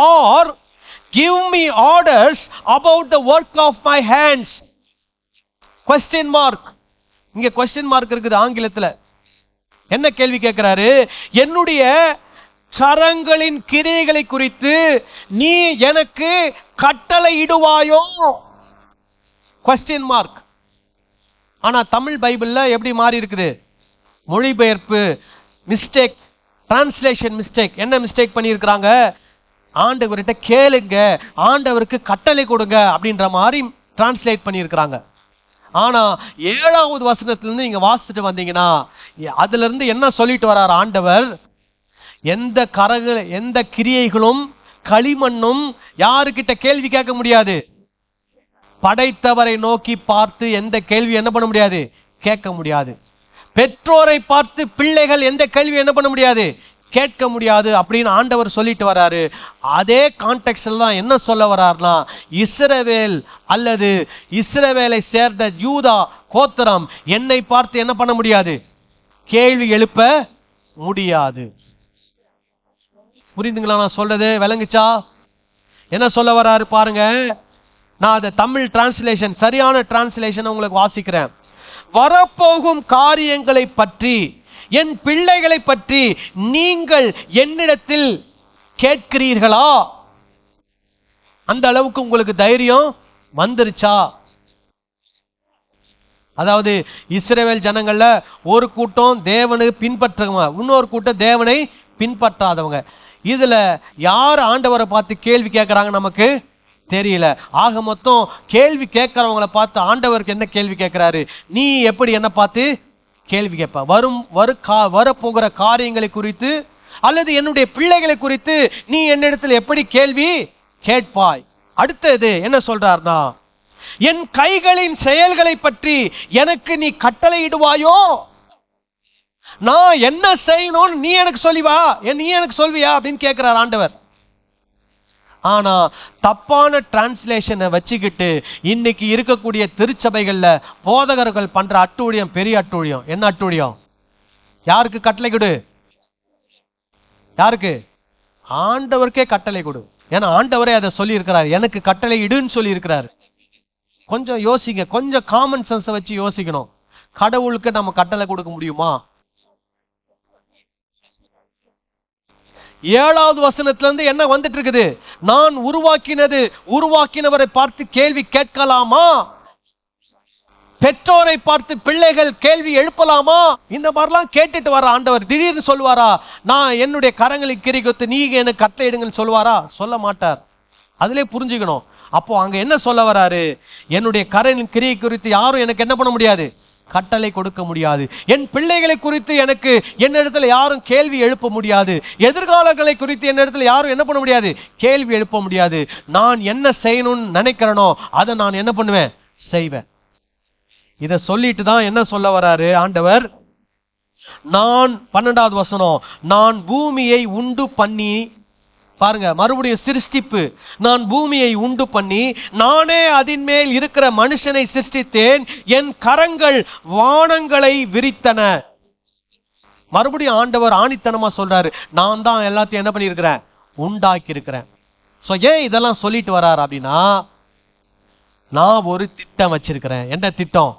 R give me orders about the work of my hands. question mark. இங்க question mark இருக்குது ஆங்கிலத்துல. என்ன கேள்வி கேட்கிறாரு? என்னுடைய கரங்களின் கிரியைகளை குறித்து நீ எனக்கு கட்டளை இடுவாயோ? question mark. ஆனா தமிழ் பைபிள்ல எப்படி மாறி இருக்குது? மொழிபெயர்ப்பு மிஸ்டேக், டிரான்ஸ்லேஷன் மிஸ்டேக். என்ன மிஸ்டேக் பண்ணியிருக்கிறாங்க? ஆண்டவர்கிட்ட கேளுங்க, ஆண்டவருக்கு கட்டளை கொடுங்க அப்படின்ற மாதிரி டிரான்ஸ்லேட் பண்ணியிருக்கிறாங்க. ஆனா 7வது வசனத்திலிருந்து நீங்க வாசிச்சுட்டு வந்தீங்கன்னா அதுல இருந்து என்ன சொல்லிட்டு வர்றார் ஆண்டவர்? எந்த கிரியைகளும் களிமண்ணும் யாருக்கிட்ட கேள்வி கேட்க முடியாது. படைத்தவரை நோக்கி பார்த்து எந்த கேள்வி என்ன பண்ண முடியாது? கேட்க முடியாது. பெற்றோரை பார்த்து பிள்ளைகள் எந்த கேள்வி என்ன பண்ண முடியாது? கேட்க முடியாது அப்படின்னு ஆண்டவர் சொல்லிட்டு வராரு. அதே கான்டெக்ஸ்ட்ல தான் என்ன சொல்ல வர்றாருனா, இஸ்ரவேல் அல்லது இஸ்ரவேலை சேர்ந்த யூதா கோத்திரம் என்னை பார்த்து என்ன பண்ண முடியாது? கேள்வி எழுப்ப முடியாது. புரிந்துங்களா நான் சொல்றது? விளங்குச்சா? என்ன சொல்ல வராரு பாருங்க. நான் அதை தமிழ் டிரான்ஸ்லேஷன், சரியான டிரான்ஸ்லேஷன் உங்களுக்கு வாசிக்கிறேன். வரப்போகும் காரியங்களை பற்றி, என் பிள்ளைகளை பற்றி நீங்கள் என்னிடத்தில் கேட்கிறீர்களா? அந்த அளவுக்கு உங்களுக்கு தைரியம் வந்துருச்சா? அதாவது இஸ்ரவேல் ஜனங்கள்ல ஒரு கூட்டம் தேவனை பின்பற்றுவங்க, இன்னொரு கூட்டம் தேவனை பின்பற்றாதவங்க. இதுல யார் ஆண்டவரை பார்த்து கேள்வி கேட்கறாங்க நமக்கு தெரியல. ஆக மொத்தம் கேள்வி கேட்கிறவங்களை பார்த்து ஆண்டவருக்கு என்ன கேள்வி கேட்கிறாரு? நீ எப்படி என்ன பார்த்து கேள்வி கேட்ப? வரப்போகிற காரியங்களை குறித்து அல்லது என்னுடைய பிள்ளைகளை குறித்து நீ என்னிடத்தில் எப்படி கேள்வி கேட்பாய்? அடுத்தது என்ன சொல்றார்னா, என் கைகளின் செயல்களை பற்றி எனக்கு நீ கட்டளை இடுவாயோ? நான் என்ன செய்யணும் நீ எனக்கு சொல்லிவா, நீ எனக்கு சொல்வியா அப்படின்னு கேட்கிறார் ஆண்டவர். ஆனா தப்பான டிரான்ஸ்லேஷனை வச்சுக்கிட்டு இன்னைக்கு இருக்கக்கூடிய திருச்சபைகள்ல போதகர்கள் பண்ற அட்டூழியம் பெரிய அட்டூழியம். என்ன அட்டூழியம்? யாருக்கு கட்டளை கொடு? யாருக்கு? ஆண்டவருக்கே கட்டளை கொடு. ஏன்னா ஆண்டவரே அதை சொல்லி இருக்கிறார், எனக்கு கட்டளை இடுன்னு சொல்லி இருக்கிறார். கொஞ்சம் யோசிங்க, கொஞ்சம் காமன் சென்ஸை வச்சு யோசிக்கணும். கடவுளுக்கு நம்ம கட்டளை கொடுக்க முடியுமா? 7வது வசனத்துல இருந்து என்ன வந்துட்டு இருக்குது? நான் உருவாக்கினவரை பார்த்து கேள்வி கேட்கலாமா? பெற்றோரை பார்த்து பிள்ளைகள் கேள்வி எழுப்பலாமா? இந்த மாதிரிலாம் கேட்டுட்டு வர ஆண்டவர் திடீர்னு சொல்வாரா, நான் என்னுடைய கரங்களின் கிரி கொத்து நீங்க எனக்கு கட்டளை இடுங்கன்னு சொல்வாரா? சொல்ல மாட்டார். அதிலே புரிஞ்சுக்கணும். அப்போ அங்க என்ன சொல்ல வராரு? என்னுடைய கரங்களின் கிரியை குறித்து யாரும் எனக்கு என்ன பண்ண முடியாது? கட்டளை கொடுக்க முடியாது. என் பிள்ளைகளை குறித்து எனக்கு என்னிடத்துல யாரும் கேள்வி எழுப்ப முடியாது. எதிர்காலங்களை குறித்து என்னிடத்துல யாரும் என்ன பண்ண முடியாது? கேள்வி எழுப்ப முடியாது. நான் என்ன செய்யணும்னு நினைக்கிறேனோ அதை நான் என்ன பண்ணுவேன்? செய்வேன். இத சொல்லிட்டு தான் என்ன சொல்ல வராரு ஆண்டவர்? நான் 12வது வசனம், நான் பூமியை உண்டு பண்ணி, பாருங்க மறுபடியும் சிருஷ்டிப்பு. நான் பூமியை உண்டு பண்ணி நானே அதன் மேல் இருக்கிற மனுஷனை சிருஷ்டித்தேன், என் கரங்கள் வானங்களை விரித்தன. மறுபடியும் ஆண்டவர் ஆணித்தனமா சொல்றாரு, நான் தான் எல்லாத்தையும் என்ன பண்ணியிருக்கிறேன்? உண்டாக்கி இருக்கிறேன். சோ ஏன் இதெல்லாம் சொல்லிட்டு வர்றாரு அப்படின்னா, நான் ஒரு திட்டம் வச்சிருக்கிறேன். என்ன திட்டம்?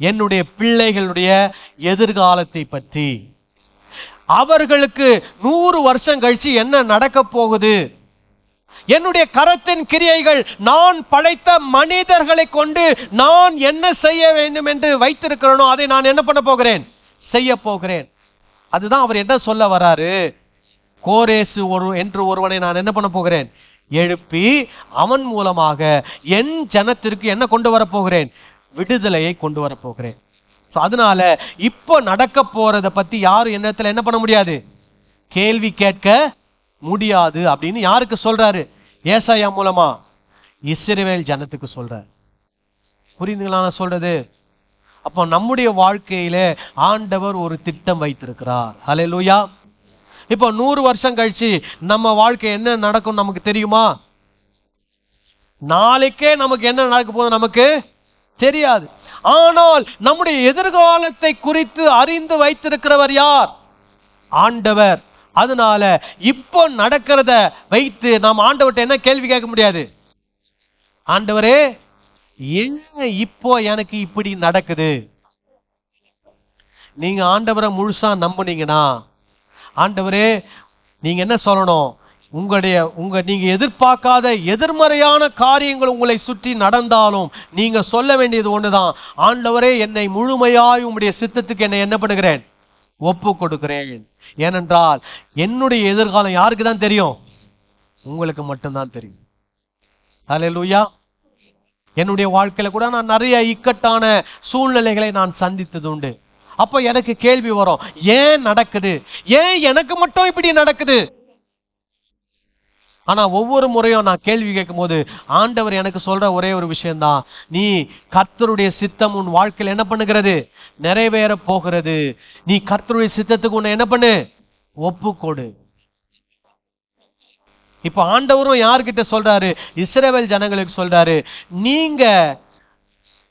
என்னுடைய பிள்ளைகளுடைய எதிர்காலத்தை பற்றி, அவர்களுக்கு 100 வருஷம் கழிச்சு என்ன நடக்க போகுது, என்னுடைய கரத்தின் கிரியைகள் நான் படைத்த மனிதர்களை கொண்டு நான் என்ன செய்ய வேண்டும் என்று வைத்திருக்கிறேனோ அதை நான் என்ன பண்ண போகிறேன்? செய்ய போகிறேன். அதுதான் அவர் என்ன சொல்ல வராரு. கோரேசு என்று ஒருவனை நான் என்ன பண்ண போகிறேன்? எழுப்பி அவன் மூலமாக என் ஜனத்திற்கு என்ன கொண்டு வர போகிறேன்? விடுதலையை கொண்டு வர போகிறேன். அதனால இப்ப நடக்க போறத பத்தி யாரும் என்னத்துல என்ன பண்ண முடியாது? கேள்வி கேட்க முடியாது அப்படின்னு யாருக்கு சொல்றாரு? ஏசாயா மூலமா இஸ்ரவேல் ஜனத்துக்கு சொல்றாரு. புரியுதுங்களா நான் சொல்றது? அப்போ நம்முடைய வாழ்க்கையில ஆண்டவர் ஒரு திட்டம் வைத்திருக்கிறார். ஹல்லேலூயா. இப்போ 100 வருஷம் கழிச்சு நம்ம வாழ்க்கை என்ன நடக்கும் நமக்கு தெரியுமா? நாளைக்கே நமக்கு என்ன நடக்க போகுது நமக்கு தெரியாது. ஆனால் நம்முடைய எதிர்காலத்தை குறித்து அறிந்து வைத்திருக்கிறவர் யார்? ஆண்டவர். அதனால இப்போ நடக்கிறத வைத்து நாம் ஆண்டவர்கிட்ட என்ன கேள்வி கேட்க முடியாது? ஆண்டவரே, ஏன் இப்போ எனக்கு இப்படி நடக்குது? நீங்க ஆண்டவரை முழுசா நம்புனீங்கன்னா, ஆண்டவரே, நீங்க என்ன சொல்லணும்? நீங்க எதிர்பார்க்காத எதிர்மறையான காரியங்கள் உங்களை சுற்றி நடந்தாலும் நீங்க சொல்ல வேண்டியது ஒண்ணுதான், ஆண்டவரே, என்னை முழுமையாய் உம்முடைய சித்தத்துக்கு என்னை என்ன பண்ணுகிறேன்? ஒப்பு கொடுக்கிறேன். ஏனென்றால் என்னுடைய எதிர்காலம் யாருக்கு தான் தெரியும்? உங்களுக்கு மட்டும்தான் தெரியும். அல்லேலூயா. என்னுடைய வாழ்க்கையில கூட நான் நிறைய இக்கட்டான சூழ்நிலைகளை நான் சந்தித்தது உண்டு. அப்ப எனக்கு கேள்வி வரும், ஏன் நடக்குது? ஏன் எனக்கு மட்டும் இப்படி நடக்குது? ஆனா ஒவ்வொரு முறையும் நான் கேள்வி கேட்கும் போது ஆண்டவர் எனக்கு சொல்ற ஒரே ஒரு விஷயம்தான், நீ கர்த்தருடைய சித்தம் உன் வாழ்க்கையில் என்ன பண்ணுகிறது? நிறைவேற போகிறது. நீ கர்த்தருடைய சித்தத்துக்கு உன்னை என்ன பண்ணு? ஒப்புக்கொடு. இப்ப ஆண்டவரும் யார்கிட்ட சொல்றாரு? இஸ்ரவேல் ஜனங்களுக்கு சொல்றாரு, நீங்க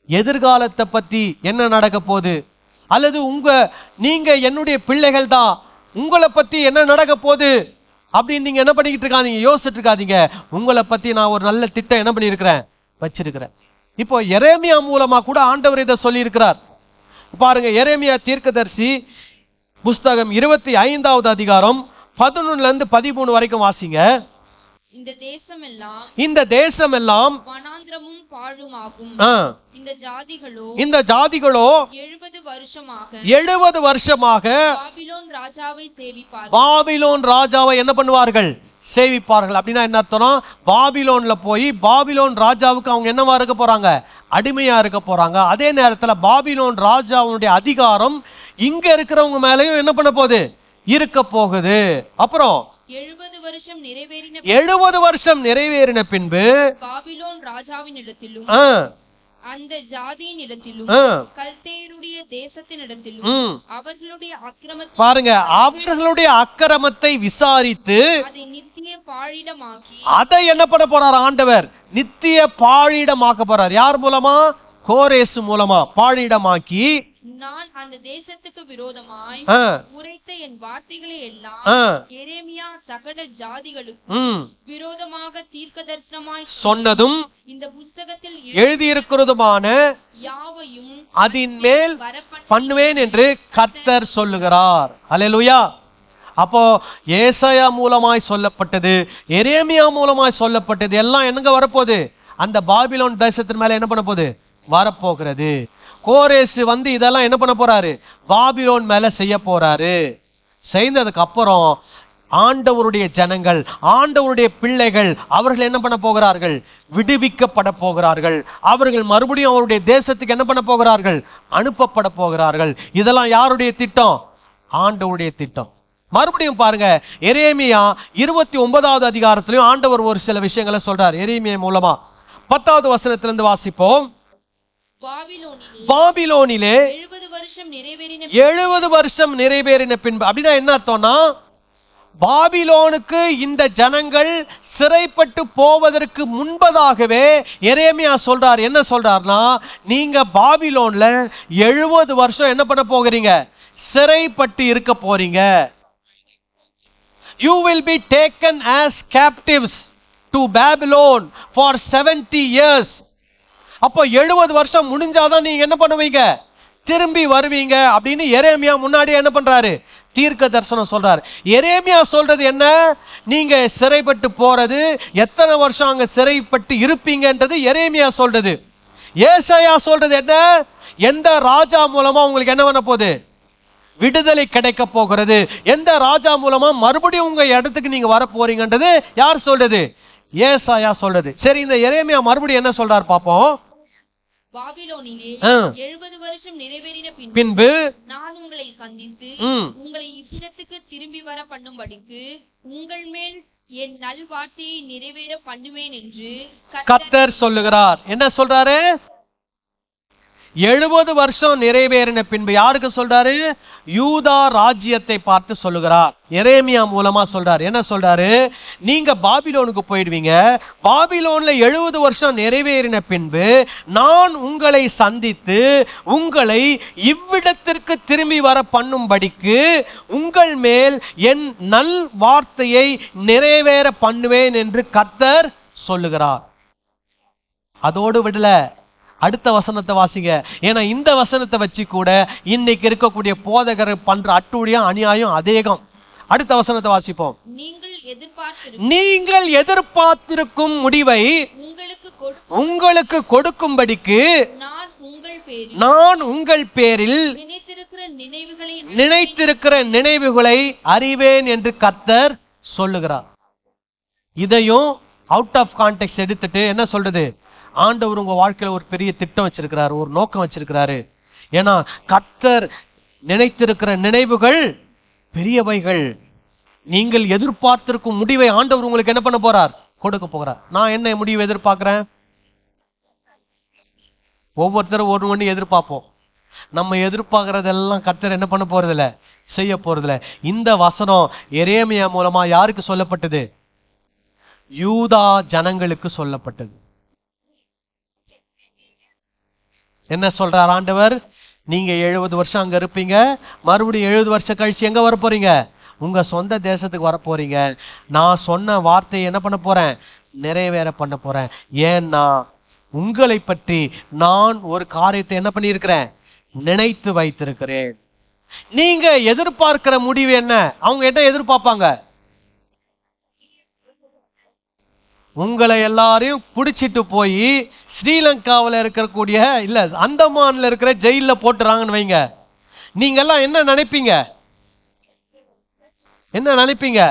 எதிர்காலத்தை பத்தி என்ன நடக்க போகுது, அல்லது நீங்க என்னுடைய பிள்ளைகள் தான், உங்களை பத்தி என்ன நடக்க போகுது அப்படின்னு நீங்க என்ன பண்ணிக்கிட்டு இருக்காதீங்க, யோசிச்சுட்டு இருக்காதீங்க. உங்களை பத்தி நான் ஒரு நல்ல திட்டம் என்ன பண்ணியிருக்கிறேன்? வச்சிருக்கிறேன். இப்போ எரேமியா மூலமா கூட ஆண்டவர் இதை சொல்லி இருக்கிறார். பாருங்க, எரேமியா தீர்க்கதரிசி புஸ்தகம் 25வது அதிகாரம் 11-13 வரைக்கும் வாசிங்க. இந்த தேசமெல்லாம் வனாந்திரமும் பாழுமாகும். இந்த ஜாதிகளோ 70 வருஷமாக பாபிலோன் ராஜாவை என்ன பண்ணுவார்கள்? சேவிப்பார்கள். அப்படின்னா என்ன அர்த்தம்? பாபிலோன்ல போய் பாபிலோன் ராஜாவுக்கு அவங்க என்னவா இருக்க போறாங்க? அடிமையா இருக்க போறாங்க. அதே நேரத்துல பாபிலோன் ராஜாவுடைய அதிகாரம் இங்க இருக்கிறவங்க மேலயும் என்ன பண்ண போகுது? இருக்க போகுது. அப்புறம் 70 வருஷம் நிறைவேறின பின்பு பாபிலோன் ராஜாவின் இடத்திலும் அந்த ஜாதியின் இடத்திலும் கல்தேயருடைய தேசத்தின் இடத்திலும் அவர்களுடைய அக்கிரமத்தை பாருங்க, அவர்களுடைய அக்கிரமத்தை விசாரித்து அதை நித்திய பாழிடமாக்கி அதை என்ன பண்ண போறார்? ஆண்டவர் நித்திய பாழிடமாக்க போறார். யார் மூலமா? கோரேசு மூலமா பாழிடமாக்கி, நான் அந்த தேசத்துக்கு விரோதமாய் உரைத்த என் வார்த்தைகளை எல்லாம் எரேமியா சகல ஜாதிகளுக்கும் விரோதமாக தீர்க்கதரிசனமாய் சொன்னதும் இந்த புத்தகத்தில் எழுதியிருக்கிறதுமான யாவையும் அதன் மேல் பண்ணுவேன் என்று கர்த்தர் சொல்லுகிறார். அல்லேலூயா. அப்போ ஏசாயா மூலமாய் சொல்லப்பட்டது, எரேமியா மூலமாய் சொல்லப்பட்டது எல்லாம் என்னங்க வரப்போகுது? அந்த பாபிலோன் தேசத்தின் மேல என்ன பண்ண போகுது? வரப்போகிறது. கோரேசு இதெல்லாம் என்ன பண்ண போறாரு? பாபிலோன் மேல செய்ய போறாரு. செய்ததுக்கு அப்புறம் ஆண்டவருடைய ஜனங்கள், ஆண்டவருடைய பிள்ளைகள், அவர்கள் என்ன பண்ண போகிறார்கள்? விடுவிக்கப்பட போகிறார்கள். அவர்கள் மறுபடியும் அவருடைய தேசத்துக்கு என்ன பண்ண போகிறார்கள்? அனுப்பப்பட போகிறார்கள். இதெல்லாம் யாருடைய திட்டம்? ஆண்டவருடைய திட்டம். மறுபடியும் பாருங்க, எரேமியா 29வது அதிகாரத்திலையும் ஆண்டவர் ஒரு சில விஷயங்களை சொல்றார். எரேமியா மூலமா 10வது வசனத்திலிருந்து வாசிப்போம். பாபிலோனிலே 70 வருஷம் நிறைவேறின பின்பு. அப்படின்னா என்ன அர்த்தம்னா, பாபிலோனுக்கு இந்த ஜனங்கள் சிறைப்பட்டு போவதற்கு முன்பதாகவே எரேமியா சொல்றார். என்ன சொல்றார்னா, நீங்க பாபிலோன்ல 70 வருஷம் என்ன பண்ண போகிறீங்க? சிறைப்பட்டு இருக்க போறீங்க. You will be taken as captives to Babylon for 70 years. அப்போ 70 வருஷம் முடிஞ்சாதான் நீங்க என்ன பண்ணுவீங்க? திரும்பி வருவீங்க அப்படின்னு எரேமியா முன்னாடி என்ன பண்றாரு? தீர்க்க தரிசனம் சொல்றாரு. எரேமியா சொல்றது என்ன? நீங்க சிறைப்பட்டு போறது, எத்தனை வருஷம் அங்க சிறைப்பட்டு இருப்பீங்கன்றது எரேமியா சொல்றது. ஏசாயா சொல்றது என்ன? எந்த ராஜா மூலமா உங்களுக்கு என்ன பண்ண போகுது? விடுதலை கிடைக்க போகிறது. எந்த ராஜா மூலமா மறுபடியும் உங்க இடத்துக்கு நீங்க வர போறீங்கன்றது யார் சொல்றது? ஏசாயா சொல்றது. சரி, இந்த எரேமியா மறுபடியும் என்ன சொல்றாரு பாப்போம். பாபிலோனிலே 70 வருஷம் நிறைவேறின பின்பு நான் உங்களை சந்தித்து உங்களை இவ்விடத்துக்கு திரும்பி வர பண்ணும்படிக்கு உங்கள் மேல் என் நல் வார்த்தையை நிறைவேற பண்ணுவேன் என்று கர்த்தர் சொல்லுகிறார். என்ன சொல்றாரு? 70 வருஷம் நிறைவேறின பின்பு யாருக்கு சொல்றாரு? யூதா ராஜ்யத்தை பார்த்து சொல்லுகிறார். எரேமியா மூலமா சொல்றார். என்ன சொல்றாரு? நீங்க பாபிலோனுக்கு போயிடுவீங்க. பாபிலோன்ல 70 வருஷம் நிறைவேறின பின்பு நான் உங்களை சந்தித்து உங்களை இவ்விடத்திற்கு திரும்பி வர பண்ணும்படிக்கு உங்கள் மேல் என் நல் வார்த்தையை நிறைவேற பண்ணுவேன் என்று கர்த்தர் சொல்லுகிறார். அதோடு விடல, அடுத்த வசனத்தை வாசிங்க. ஏன்னா இந்த வசனத்தை வச்சு கூட இன்னைக்கு இருக்கக்கூடிய போதகர் பண்ற அட்டூழியம், அநியாயம் அதேகம். அடுத்த வசனத்தை வாசிப்போம். நீங்கள் எதிர்பார்த்திருக்கும் முடிவை உங்களுக்கு கொடுக்கும்படிக்கு நான் உங்கள் பேரில் நினைத்திருக்கிற நினைவுகளை அறிவேன் என்று கர்த்தர் சொல்லுகிறார். இதையும் அவுட் ஆஃப் கான்டெக்ஸ்ட் எடுத்துட்டு என்ன சொல்றது? ஆண்டவர் உங்க வாழ்க்கையில ஒரு பெரிய திட்டம் வச்சிருக்கிறாரு, ஒரு நோக்கம் வச்சிருக்கிறாரு. ஏன்னா கர்த்தர் நினைத்திருக்கிற நினைவுகள் பெரியவைகள். நீங்கள் எதிர்பார்த்திருக்கும் முடிவை ஆண்டவர் உங்களுக்கு என்ன பண்ண போறார்? கொடுக்க போகிறார். நான் என்ன முடிவு எதிர்பார்க்கிறேன்? ஒவ்வொருத்தரும் ஒன்று எதிர்பார்ப்போம். நம்ம எதிர்பார்க்கறதெல்லாம் கர்த்தர் என்ன பண்ண போறதில்ல, செய்ய போறதில்ல. இந்த வசனம் எரேமியா மூலமா யாருக்கு சொல்லப்பட்டது? யூதா ஜனங்களுக்கு சொல்லப்பட்டது. என்ன சொல்றார் ஆண்டவர்? நீங்க 70 வருஷம் அங்க இருப்பீங்க, மறுபடியும் 70 வருஷம் கழிச்சு எங்க வர போறீங்க? உங்க சொந்த தேசத்துக்கு வர போறீங்க. நான் சொன்ன வார்த்தையை என்ன பண்ண போறேன்? நிறைவேற பண்ண போறேன். ஏன்னா உங்களை பற்றி நான் ஒரு காரியத்தை என்ன பண்ணியிருக்கிறேன்? நினைத்து வைத்திருக்கிறேன். நீங்க எதிர்பார்க்கிற முடிவு என்ன? அவங்க என்ன எதிர்பார்ப்பாங்க? உங்களை எல்லாரையும் பிடிச்சிட்டு போய் ஸ்ரீலங்காவில் இருக்கக்கூடிய இல்ல அந்தமான்ல இருக்கிற ஜெயில போட்டுறாங்கன்னு வைங்க. நீங்க எல்லாம் என்ன நினைப்பீங்க? என்ன நினைப்பீங்க?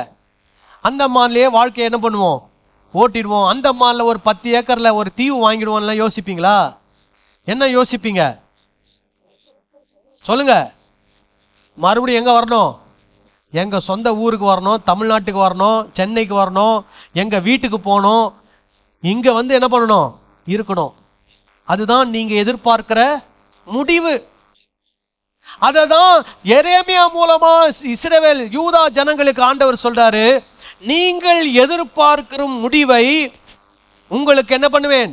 அந்தமான்லயே வாழ்க்கையை என்ன பண்ணுவோம்? ஓட்டிடுவோம். அந்தமான்ல ஒரு 10 ஏக்கர்ல ஒரு தீவு வாங்கிடுவோம் யோசிப்பீங்களா? என்ன யோசிப்பீங்க சொல்லுங்க? மறுபடியும் எங்க வரணும்? எங்க சொந்த ஊருக்கு வரணும், தமிழ்நாட்டுக்கு வரணும், சென்னைக்கு வரணும், எங்க வீட்டுக்கு போகணும். இங்க வந்து என்ன பண்ணணும்? இருக்கணும். அதுதான் நீங்க எதிர்பார்க்கிற முடிவு. அததான் எரேமியா மூலமா இஸ்ரவேல் யூதா ஜனங்களுக்கு ஆண்டவர் சொல்றாரு, நீங்கள் எதிர்பார்க்கிற முடிவை உங்களுக்கு என்ன பண்ணுவேன்?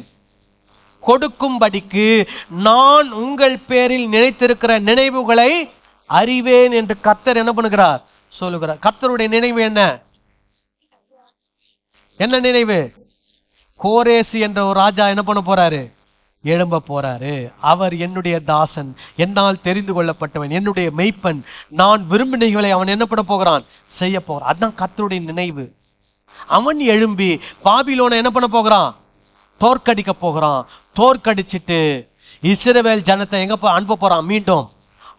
கொடுக்கும்படிக்கு நான் உங்கள் பேரில் நினைத்திருக்கிற நினைவுகளை அறிவேன் என்று கர்த்தர் என்ன பண்ணுகிறார்? சொல்லுகிறார். கர்த்தருடைய நினைவு என்ன? என்ன நினைவு? கோரேசு என்ற ஒரு ராஜா என்ன பண்ண போறாரு? எழும்ப போறாரு. அவர் என்னுடைய தாசன், என்னால் தெரிந்து கொள்ளப்பட்டவன், என்னுடைய மெய்ப்பன், நான் விரும்பினைகளை அவன் என்ன பண்ண போகிறான்? செய்ய போகிறான். அதுதான் கர்த்தருடைய நினைவு. அவன் எழும்பி பாபிலோனை என்ன பண்ண போகிறான்? தோற்கடிக்க போகிறான். தோற்கடிச்சிட்டு இஸ்ரவேல் ஜனத்தை எங்க அனுப்ப போறான்? மீண்டும்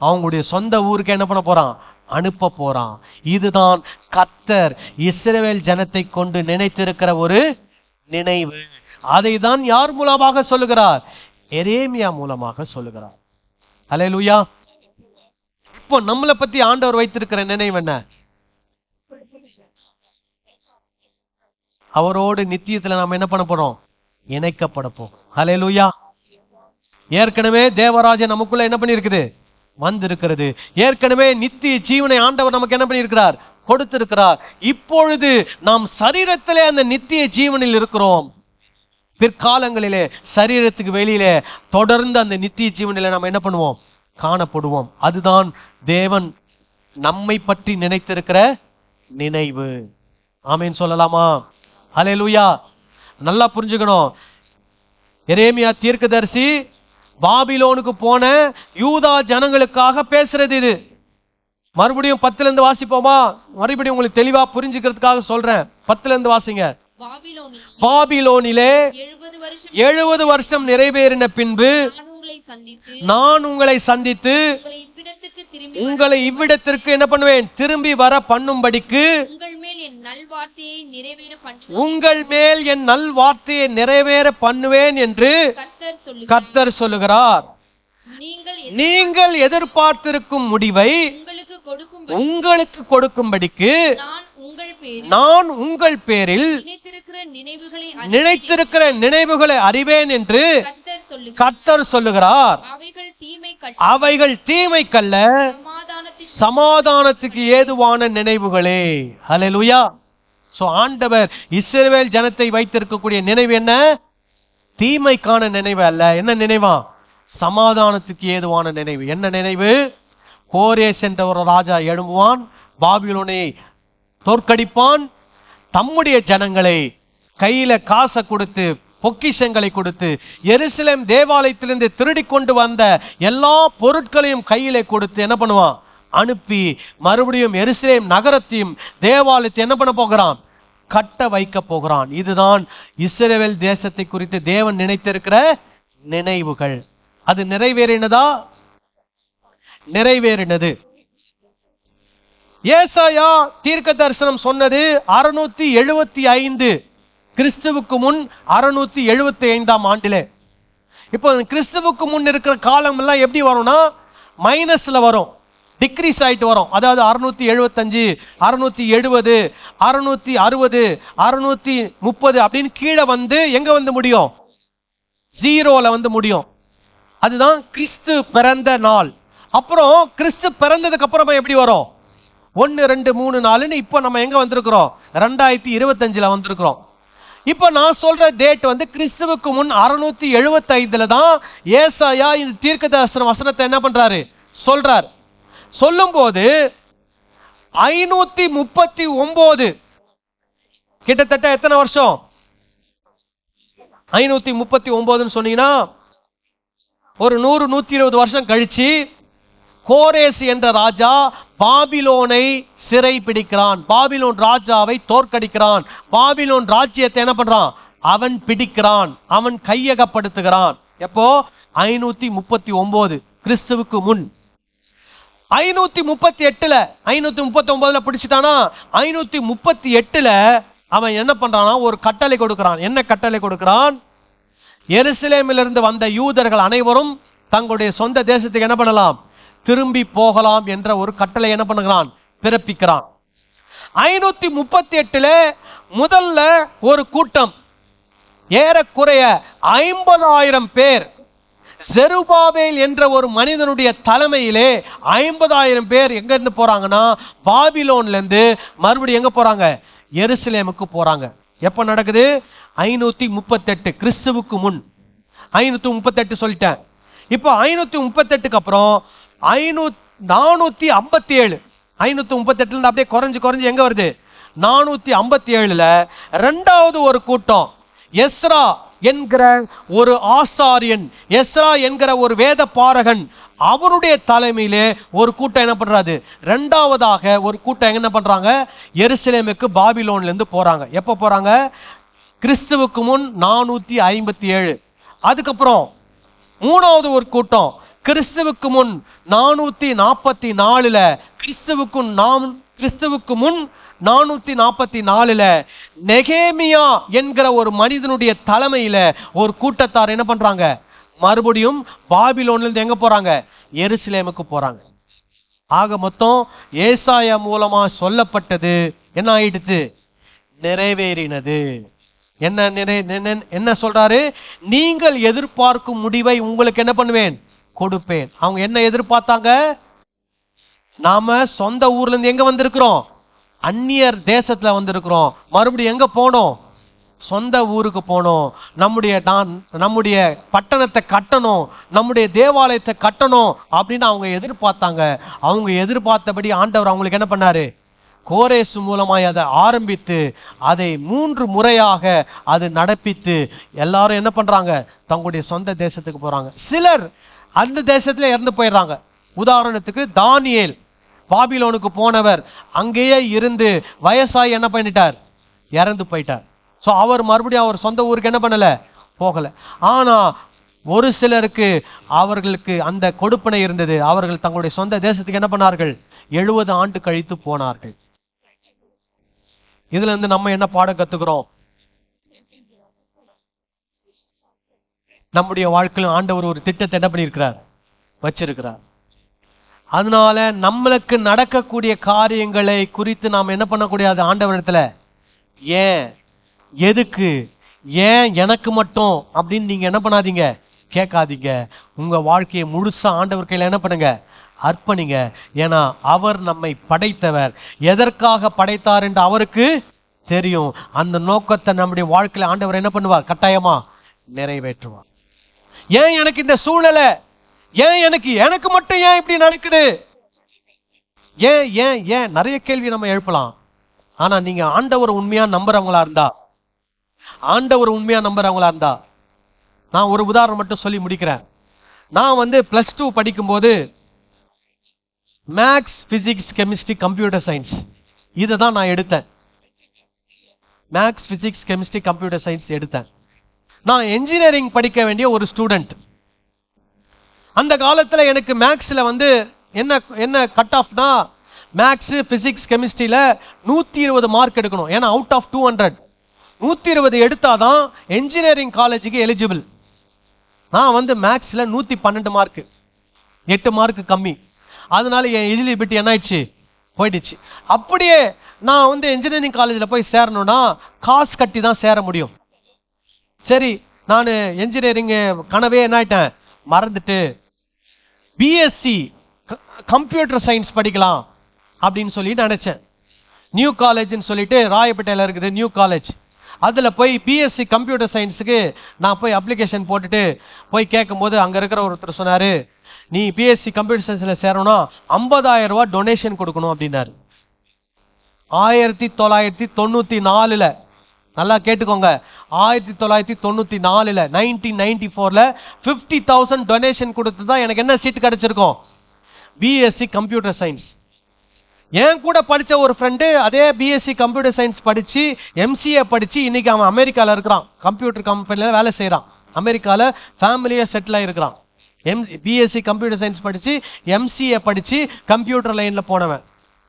அவங்களுடைய சொந்த ஊருக்கு என்ன பண்ண போறான்? அனுப்ப போறான். இதுதான் கர்த்தர் இஸ்ரவேல் ஜனத்தை கொண்டு நினைத்திருக்கிற ஒரு நினைவு. அதை தான் யார் மூலமாக சொல்லுகிறார்? எரேமியா மூலமாக சொல்லுகிறார். அல்லேலூயா. இப்போ நம்மளை பத்தி ஆண்டவர் வைத்திருக்கிற நினைவு என்ன? அவரோடு நித்தியத்துல நாம என்ன பண்ண போறோம்? இணைக்கப்பட போறோம். அல்லேலூயா. ஏற்கனவே தேவராஜன் நமக்குள்ள என்ன பண்ணிருக்குது? வந்திருக்கிறது. ஏற்கனவே நித்திய ஜீவனை ஆண்டவர் நமக்கு என்ன பண்ணியிருக்கிறார்? கொடுத்திருக்கிறார். இப்பொழுது நாம் சரீரத்திலே அந்த நித்திய ஜீவனில் இருக்கிறோம். பிற்காலங்களிலே சரீரத்துக்கு வெளியிலே தொடர்ந்து அந்த நித்திய ஜீவனிலே நாம் என்ன பண்ணுவோம்? காணப்படுவோம். அதுதான் தேவன் நம்மை பற்றி நினைத்திருக்கிற நினைவு. ஆமீன் சொல்லலாமா? அல்லேலூயா. நல்லா புரிஞ்சுக்கணும். எரேமியா தீர்க்கதரிசி பாபிலோனுக்கு போன யூதா ஜனங்களுக்காக பேசுறது இது. மறுபடியும் 10ல இருந்து வாசிப்போமா? மறுபடியும் உங்களுக்கு தெளிவா புரிஞ்சுக்கிறதுக்காக சொல்றேன். 10ல இருந்து வாசிங்க. பாபிலோனிலே 70 வருஷம் நிறைவேறின பின்பு நான் உங்களை சந்தித்து உங்களை இவ்விடத்திற்கு என்ன பண்ணுவேன்? திரும்பி வர பண்ணும்படிக்கு உங்கள் மேல் என் நல் வார்த்தையை நிறைவேற பண்ணுவேன் என்று கர்த்தர் சொல்லுகிறார். நீங்கள் எதிர்பார்த்திருக்கும் முடிவை உங்களுக்கு கொடுக்கும்படிக்கு நான் உங்கள் பேரில் நினைத்திருக்கிற நினைவுகளை அறிவேன் என்று கர்த்தர் சொல்லுகிறார், அவைகள் தீமைக்கல்ல சமாதானத்துக்கு ஏதுவான நினைவுகளே. ஹல்லேலூயா. சோ ஆண்டவர் இஸ்ரவேல் ஜனத்தை வைத்திருக்கக்கூடிய நினைவு என்ன? தீமைக்கான நினைவு அல்ல. என்ன நினைவா? சமாதானத்துக்கு ஏதுவான நினைவு. என்ன நினைவு? கோரேஸ் என்ற ஒரு ராஜா எழும்புவான், பாபிலோனை தோற்கடிப்பான், தம்முடைய ஜனங்களை கையில காசை கொடுத்து பொக்கிஷங்களை கொடுத்து எருசலேம் தேவாலயத்திலிருந்து திருடி கொண்டு வந்த எல்லா பொருட்களையும் கையில கொடுத்து என்ன பண்ணுவான்? அனுப்பி மறுபடியும் எருசலேம் நகரத்தையும் தேவாலயத்தை என்ன பண்ண போகிறான்? கட்ட வைக்க போகிறான். இதுதான் இஸ்ரவேல் தேசத்தை குறித்து தேவன் நினைத்திருக்கிற நினைவுகள். அது நிறைவேறினதா? நிறைவேறினது. ஏசாயா தீர்க்க தரிசனம் சொன்னது 675 கிறிஸ்துவுக்கு முன் 675 ஆண்டிலே. இப்போ கிறிஸ்துவுக்கு முன் இருக்கிற காலம் எல்லாம் எப்படி வரும்னா மைனஸ்ல வரும், டிக்ரீஸ் ஆயிட்டு வரும். அதாவது 675, 670, 660, 630 அப்படின்னு கீழே வந்து எங்க வந்து முடியும்? ஜீரோல வந்து முடியும். அதுதான் கிறிஸ்து பிறந்த நாள். அப்புறம் கிறிஸ்து பிறந்ததுக்கு அப்புறமா எப்படி வரும்? 1, 2, 3, 4ன்னு இப்ப நம்ம எங்க வந்திருக்கிறோம்? 2025 வந்திருக்கிறோம். இப்ப நான் சொல்ற டேட் வந்து கிறிஸ்துவுக்கு முன் 675 தான் ஏசாயா இந்த தீர்க்கதரிசன வசனத்தை என்ன பண்றாரு? சொல்றார். சொல்லும் போது 539 கிட்டத்தட்ட எத்தனை வருஷம்? 539 சொன்னீங்கன்னா ஒரு 100-120 வருஷம் கழிச்சு கோரேஸ் என்ற ராஜா பாபிலோனை சிறை பிடிக்கிறான், பாபிலோன் ராஜாவை தோற்கடிக்கிறான், பாபிலோன் ராஜ்யத்தை என்ன பண்றான்? அவன் பிடிக்கிறான், அவன் கையகப்படுத்துகிறான். எப்போ? 539 கிறிஸ்துவுக்கு முன். 539 பிடிச்சிட்டானா 538 அவன் என்ன பண்றானா? ஒரு கட்டளை கொடுக்கிறான். என்ன கட்டளை கொடுக்கிறான்? எருசலேமிலிருந்து வந்த யூதர்கள் அனைவரும் தங்களுடைய சொந்த தேசத்துக்கு என்ன பண்ணலாம்? திரும்பி போகலாம் என்ற ஒரு கட்டளை என்ன பண்ணுகிறான்? பிறப்பிக்கிறான். 538 முதல்ல ஒரு கூட்டம் ஏறக்குறைய 50,000 பேர் செருபாபேல் என்ற ஒரு மனிதனுடைய தலைமையிலே 50,000 பேர் எங்க இருந்து போறாங்கன்னா பாபிலோன்ல இருந்து மறுபடியும் எங்க போறாங்க? எருசலேமுக்கு போறாங்க. எப்ப நடக்குது? 538 கிறிஸ்துவுக்கு முன். 538 சொல்லிட்டேன். இப்ப 538க்கு அப்புறம் 457 538 இருந்து அப்படியே குறைஞ்சு எங்க வருது? 457 இரண்டாவது ஒரு கூட்டம் எஸ்ரா என்கிற ஒரு ஆசாரியன், எஸ்ரா என்கிற ஒரு வேத பாரகன், அவருடைய தலைமையிலே ஒரு கூட்டம் என்ன பண்றாரு? இரண்டாவதாக ஒரு கூட்டம் என்ன பண்றாங்க? எருசலேமுக்கு பாபிலோன்ல இருந்து போறாங்க. எப்ப போறாங்க? கிறிஸ்துவுக்கு முன் 457. அதுக்கப்புறம் மூணாவது ஒரு கூட்டம் கிறிஸ்துவுக்கு முன் 444 கிறிஸ்துவுக்கு முன் 444 நெகேமியா என்கிற ஒரு மனிதனுடைய தலைமையில ஒரு கூட்டத்தார் என்ன பண்றாங்க? மறுபடியும் பாபிலோன்ல இருந்து எங்க போறாங்க? எருசலேமுக்கு போறாங்க. ஆக மொத்தம் ஏசாயா மூலமா சொல்லப்பட்டது என்ன ஆயிடுச்சு? நிறைவேறினது. என்ன சொல்றாரு? நீங்கள் எதிர்பார்க்கும் முடிவை உங்களுக்கு என்ன பண்ணுவேன்? கொடுப்பேன். அவங்க என்ன எதிர்பார்த்தாங்க? நாம சொந்த ஊர்ல இருந்து எங்க வந்திருக்கிறோம்? அந்நியர் தேசத்துல வந்திருக்கிறோம். மறுபடியும் எங்க போனோம்? சொந்த ஊருக்கு போனோம். நம்முடைய பட்டணத்தை கட்டணும், நம்முடைய தேவாலயத்தை கட்டணும் அப்படின்னு அவங்க எதிர்பார்த்தாங்க. அவங்க எதிர்பார்த்தபடி ஆண்டவர் அவங்களுக்கு என்ன பண்ணாரு? கோரேசு மூலமாய் அதை ஆரம்பித்து அதை 3 முறையாக அது நடப்பித்து எல்லாரும் என்ன பண்றாங்க? தங்களுடைய சொந்த தேசத்துக்கு போறாங்க. சிலர் அந்த தேசத்துல இறந்து போயிடுறாங்க. உதாரணத்துக்கு தானியேல் பாபிலோனுக்கு போனவர் அங்கேயே இருந்து வயசாகி என்ன பண்ணிட்டார்? இறந்து போயிட்டார். சோ அவர் மறுபடியும் அவர் சொந்த ஊருக்கு என்ன பண்ணல? போகல. ஆனா ஒரு சிலருக்கு அவர்களுக்கு அந்த கொடுப்பனை இருந்தது. அவர்கள் தங்களுடைய சொந்த தேசத்துக்கு என்ன பண்ணார்கள்? 70 ஆண்டு கழித்து போனார்கள். இதுல இருந்து நம்ம என்ன பாடம் கத்துக்கிறோம்? நம்முடைய வாழ்க்கையில் ஆண்டவர் ஒரு திட்டத்தை என்ன பண்ணியிருக்கிறார்? வச்சிருக்கிறார். அதனால நம்மளுக்கு நடக்கக்கூடிய காரியங்களை குறித்து நாம் என்ன பண்ணக்கூடாது? ஆண்டவரிடத்துல ஏன், எதுக்கு, ஏன் எனக்கு மட்டும் அப்படின்னு நீங்க என்ன பண்ணாதீங்க? கேட்காதீங்க. உங்க வாழ்க்கையை முழுசா ஆண்டவர் கையில என்ன பண்ணுங்க, அர்ப்பணிங்க. ஏன்னா அவர் நம்மை படைத்தவர். எதற்காக படைத்தார் என்று அவருக்கு தெரியும். அந்த நோக்கத்தை நம்முடைய வாழ்க்கையில ஆண்டவர் என்ன பண்ணுவார், கட்டாயமா நிறைவேற்றுவார். ஏன் எனக்கு இந்த சூழ்நிலை, ஏன் எனக்கு மட்டும் ஏன் இப்படி நடக்குது, ஏன் ஏன் ஏன் நிறைய கேள்வி நம்ம எழுப்பலாம். ஆனா நீங்க ஆண்டவர் உண்மையா நம்புறவங்களா இருந்தா, ஆண்டவர் உண்மையா நம்புறவங்களா இருந்தா, நான் ஒரு உதாரணம் மட்டும் சொல்லி முடிக்கிறேன். நான் வந்து +2 படிக்கும்போது maths, physics, chemistry, computer science இதை தான் நான் எடுத்தேன். Maths, physics, chemistry, computer science எடுத்தேன். நான் என்ஜினியரிங் படிக்க வேண்டிய ஒரு ஸ்டூடெண்ட். அந்த காலத்துல எனக்கு மேக்ஸ்ல வந்து என்ன என்ன கட் ஆஃப்னா, மேக்ஸ், பிசிக்ஸ், கெமிஸ்ட்ரியில 120 மார்க் எடுக்கணும். ஏன்னா அவுட் ஆஃப் 200 120 எடுத்தாதான் என்ஜினியரிங் காலேஜுக்கு எலிஜிபிள். நான் வந்து மேக்ஸ்ல 112 மார்க், 8 மார்க் கம்மி. அதனால என் எலிஜிபிலிட்டி என்ன ஆயிடுச்சு, போயிடுச்சு. அப்படியே நான் வந்து என்ஜினியரிங் காலேஜில் போய் சேரணும்னா காசு கட்டி தான் சேர முடியும். சரி, நான் என்ஜினியரிங் கனவே என்ன ஆயிட்டேன், மறந்துட்டு பிஎஸ்சி கம்ப்யூட்டர் சயின்ஸ் படிக்கலாம் அப்படின்னு சொல்லி நினைச்சேன். நியூ காலேஜ்னு சொல்லிட்டு ராயப்பேட்டையில் இருக்குது நியூ காலேஜ். அதுல போய் பிஎஸ்சி கம்ப்யூட்டர் சயின்ஸுக்கு நான் போய் அப்ளிகேஷன் போட்டுட்டு போய் கேட்கும்போது அங்க இருக்கிற ஒருத்தர் சொன்னாரு, நீ பிஎஸ்சி கம்ப்யூட்டர் சயின்ஸ்ல சேரணும்னா 50,000 ரூபாய் டொனேஷன் கொடுக்கணும் அப்படின்னாரு. 1994 நல்லா கேட்டுக்கோங்க, 1994 1994 50,000 டொனேஷன் கொடுத்து தான் எனக்கு என்ன சீட் கிடைச்சிருக்கும், பிஎஸ்சி கம்ப்யூட்டர் சயின்ஸ். என் கூட படிச்ச ஒரு ஃப்ரெண்டு அதே பிஎஸ்சி கம்ப்யூட்டர் சயின்ஸ் படிச்சு எம்சிஏ படிச்சு இன்னைக்கு அவன் அமெரிக்கால இருக்கிறான், கம்ப்யூட்டர் கம்பெனில வேலை செய்யறான், அமெரிக்கால ஃபேமிலியா செட்டில் ஆயிருக்கிறான். பிஎஸ்சி கம்ப்யூட்டர் சயின்ஸ் படிச்சு எம்சிஏ படிச்சு கம்ப்யூட்டர் லைன்ல போனவன்.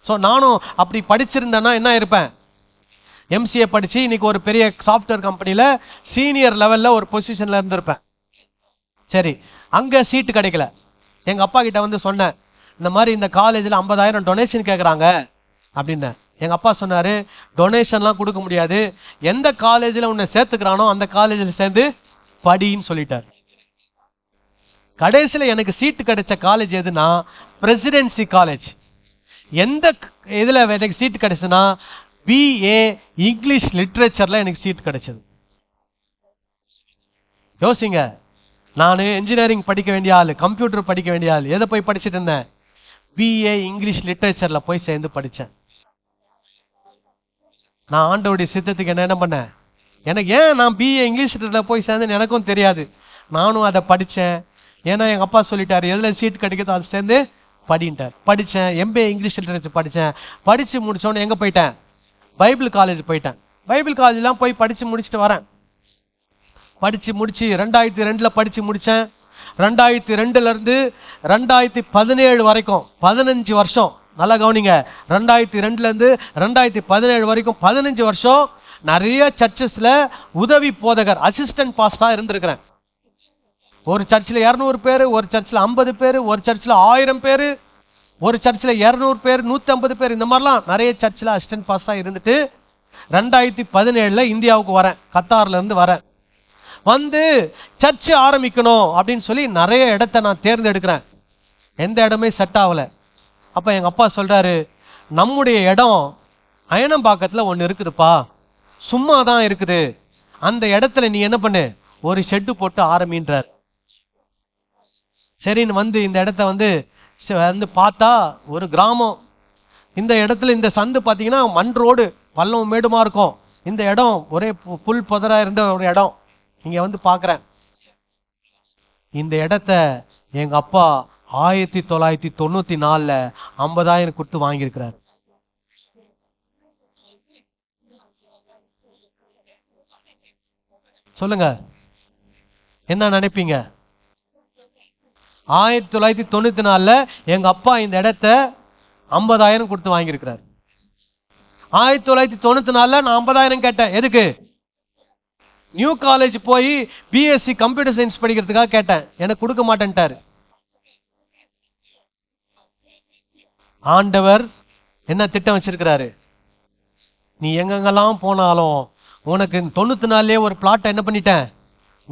ஸோ நானும் அப்படி படிச்சிருந்தேன்னா என்ன இருப்பேன், எம்சிஏ படிச்சு இன்னைக்கு ஒரு பெரிய சாஃப்ட்வேர் கம்பெனில சீனியர் லெவல்ல ஒரு பொசிஷன்ல இருந்திருப்பேன். சரி, அங்க சீட்டு கிடைக்கல. எங்க அப்பா கிட்ட வந்து சொன்னேன், இந்த மாதிரி இந்த காலேஜ்ல 50,000 டொனேஷன் கேட்கறாங்க அப்படின்னு. எங்க அப்பா சொன்னாரு, டொனேஷன்லாம் கொடுக்க முடியாது, எந்த காலேஜ்ல உன்னை சேர்த்துக்கிறானோ அந்த காலேஜில் சேர்ந்து படின்னு சொல்லிட்டார். கடைசியில எனக்கு சீட்டு கிடைச்ச காலேஜ் எதுனா பிரசிடென்சி காலேஜ். எந்த இதுல எனக்கு சீட்டு கிடைச்சதுன்னா பிஏ இங்கிலீஷ் லிட்ரேச்சர்ல எனக்கு சீட் கிடைச்சது. யோசிங்க, நான் இன்ஜினியரிங் படிக்க வேண்டிய ஆளு, கம்ப்யூட்டர் படிக்க வேண்டிய ஆளு, எதை போய் படிச்சுட்டு இருந்தேன், பிஏ இங்கிலீஷ் லிட்ரேச்சர்ல போய் சேர்ந்து படிச்சேன். நான் ஆண்டவருடைய சித்தத்துக்கு என்ன பண்ணேன், எனக்கு ஏன் நான் பிஏ இங்கிலீஷ் லிட்ரேச்சர்ல போய் சேர்ந்தேன்னு எனக்கும் தெரியாது. நானும் அதை படிச்சேன். ஏன்னா எங்க அப்பா சொல்லிட்டாரு, எதுல சீட் கிடைக்குதோ அது சேர்ந்து படின்ட்டார். படிச்சேன், எம்பிஏ இங்கிலீஷ் லிட்ரேச்சர் படிச்சேன். படிச்சு முடிச்சோன்னு எங்க போயிட்டேன், பைபிள் காலேஜ் போயிட்டேன். பைபிள் காலேஜ்லாம் போய் படிச்சு முடிச்சுட்டு வரேன். படிச்சு முடிச்சு 2002 படிச்சு முடிச்சேன். 2002 இருந்து 2017 வரைக்கும் 15 வருஷம். நல்லா கவனிங்க, 2002 இருந்து 2017 வரைக்கும் 15 வருஷம் நிறைய சர்ச்சஸ்ல உதவி போதகர், அசிஸ்டன்ட் பாஸ்டா இருந்திருக்கிறேன். ஒரு சர்ச்சில் 200 பேரு, ஒரு சர்ச்சில் 50 பேரு, ஒரு சர்ச்சில் 1000 பேரு, ஒரு சர்ச்சில் 200 பேர், 150 பேர், இந்த மாதிரிலாம் நிறைய சர்ச்சில் அசிஸ்டன்ட் பாஸ்டா இருந்துட்டு 2017 இந்தியாவுக்கு வரேன். கத்தார்ல இருந்து வரேன். வந்து சர்ச் ஆரம்பிக்கணும் அப்படின்னு சொல்லி நிறைய இடத்த நான் தேர்ந்தெடுக்கிறேன். எந்த இடமே செட் ஆகல. அப்ப எங்க அப்பா சொல்றாரு, நம்முடைய இடம் அயனம்பாக்கத்துல ஒண்ணு இருக்குதுப்பா, சும்மா தான் இருக்குது, அந்த இடத்துல நீ என்ன பண்ணு, ஒரு ஷெட்டு போட்டு ஆரம்பின்றார். சரின்னு வந்து இந்த இடத்த வந்து பார்த்தா ஒரு கிராமம். இந்த இடத்துல இந்த சந்து பாத்தீங்கன்னா மண் ரோடு, பள்ளம் மேடுமா இருக்கும். இந்த இடம் ஒரே புல் புதரா இருந்த ஒரு இடம். இங்க வந்து பாக்குறேன், இந்த இடத்த எங்க அப்பா 1994 50,000 கொடுத்து வாங்கியிருக்கிறார். சொல்லுங்க, என்ன நினைப்பீங்க? 1994 எங்க அப்பா இந்த இடத்த 50,000 கொடுத்து வாங்கியிருக்கிறார். 1994 நான் 50,000 கேட்டேன். எதுக்கு? நியூ காலேஜ் போய் பிஎஸ்சி கம்ப்யூட்டர் சயின்ஸ் படிக்கிறதுக்காக கேட்டேன். எனக்கு கொடுக்க மாட்டேன்ட்டாரு. ஆண்டவர் என்ன திட்டம் வச்சிருக்கிறாரு, நீ எங்கெங்கெல்லாம் போனாலும் உனக்கு 94 ஒரு பிளாட் என்ன பண்ணிட்டேன்,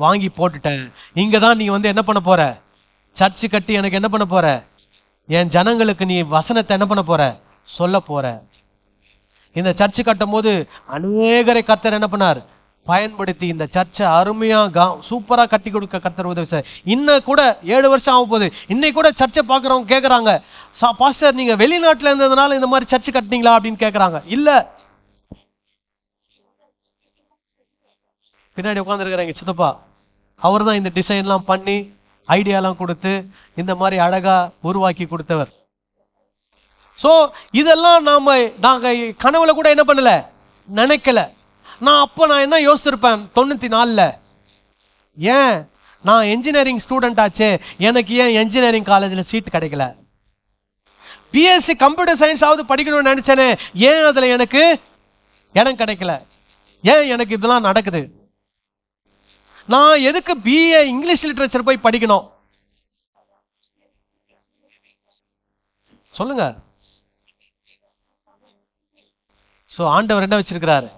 வாங்கி போட்டுட்டேன். இங்கதான் நீ வந்து என்ன பண்ண போற? சர்ச்சு கட்டி எனக்கு என்ன பண்ண போற? என் ஜனங்களுக்கு நீ வசனத்தை என்ன பண்ண போற? சொல்ல போற. இந்த சர்ச்சு கட்டும் போது அநேகரை கர்த்தர் என்ன பண்ணார்? பயன்படுத்தி இந்த சர்ச்சை அருமையா சூப்பரா கட்டி கொடுக்க கர்த்தர் உதவி செய்ய. இன்னும் கூட 7 வருஷம் ஆகும் போது இன்னைக்கு கூட சர்ச்சை பாக்குறவங்க கேக்குறாங்க, பாஸ்டர் நீங்க வெளிநாட்டுல இருந்ததுனால இந்த மாதிரி சர்ச்சு கட்டினீங்களா அப்படின்னு கேக்குறாங்க. இல்ல, பின்னாடி உட்கார்ந்துருக்கிறாங்க சித்தப்பா, அவர் தான் இந்த டிசைன் எல்லாம் பண்ணி ஐடியாலாம் கொடுத்து இந்த மாதிரி அழகா உருவாக்கி கொடுத்தவர். சோ இதெல்லாம் நாங்க கனவுல கூட என்ன பண்ணல, நினைக்கல. நான் என்ன யோசிச்சிருப்பேன் 94ல, ஏன் நான் என்ஜினியரிங் ஸ்டூடெண்ட் ஆச்சே, எனக்கு ஏன் என்ஜினியரிங் காலேஜ்ல சீட் கிடைக்கல? பிஎஸ்சி கம்ப்யூட்டர் சயின்ஸ் ஆவது படிக்கணும்னு நினைச்சேனே, ஏன் அதுல எனக்கு இடம் கிடைக்கல? ஏன் எனக்கு இதெல்லாம் நடக்குது? நான் எதுக்கு பிஏ இங்கிலீஷ் லிட்டரேச்சர் போய் படிக்கணும்? சொல்லுங்க. சோ ஆண்டவர் என்ன வச்சிருக்கிறாரு?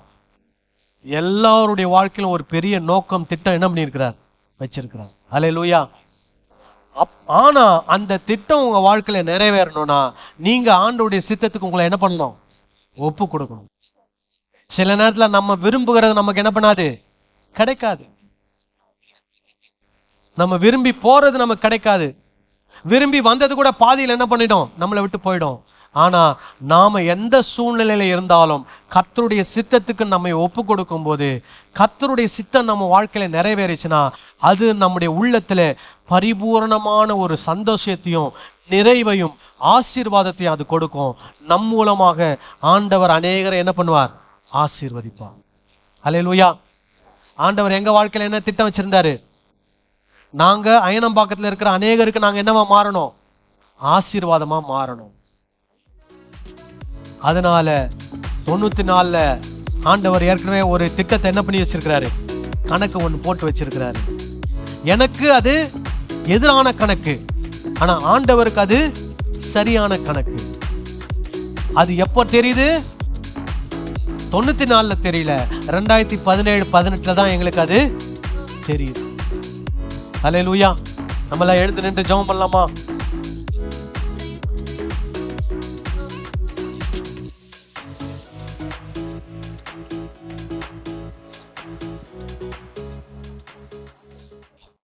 எல்லாருடைய வாழ்க்கையிலும் ஒரு பெரிய நோக்கம், திட்டம் என்ன பண்ணியிருக்கிறார்? வச்சிருக்கிறார். அல்லேலூயா. ஆனா அந்த திட்டம் உங்க வாழ்க்கையில நிறைவேறணும்னா நீங்க ஆண்டவருடைய சித்தத்துக்கு உங்களை என்ன பண்ணணும்? ஒப்பு கொடுக்கணும். சில நேரத்துல நம்ம விரும்புகிறது நமக்கு என்ன பண்ணாது? கிடைக்காது. நம்ம விரும்பி போறது நமக்கு கிடைக்காது. விரும்பி வந்தது கூட பாதியில் என்ன பண்ணிடும்? நம்மளை விட்டு போயிடும். ஆனா நாம எந்த சூழ்நிலையில இருந்தாலும் கர்த்தருடைய சித்தத்துக்கு நம்மை ஒப்பு கொடுக்கும் போது, கர்த்தருடைய சித்தம் நம்ம வாழ்க்கையில நிறைவேறிச்சுன்னா அது நம்முடைய உள்ளத்துல பரிபூர்ணமான ஒரு சந்தோஷத்தையும் நிறைவையும் ஆசீர்வாதத்தையும் அது கொடுக்கும். நம் மூலமாக ஆண்டவர் அநேகரை என்ன பண்ணுவார்? ஆசீர்வதிப்பார். அல்லேலூயா. ஆண்டவர் எங்க வாழ்க்கையில என்ன திட்டம் வச்சிருந்தாரு? நாங்க அயனம்பாக்கத்துல இருக்கிற அநேகருக்கு நாங்க என்னவா மாறணும்? ஆசீர்வாதமா மாறணும். அதனால 94ல ஆண்டவர் ஏற்கனவே ஒரு திட்டத்தை என்ன பண்ணி வச்சிருக்கிறாரு? கணக்கு ஒண்ணு போட்டு வச்சிருக்கிறாரு. எனக்கு அது எதிரான கணக்கு, ஆனா ஆண்டவருக்கு அது சரியான கணக்கு. அது எப்போ தெரியுது? 94ல தெரியல, 2017, 18 தான் எங்களுக்கு அது தெரியுது. அல்லேலூயா. நம்மள எழுந்து நின்று ஜெபம் பண்ணலாமா?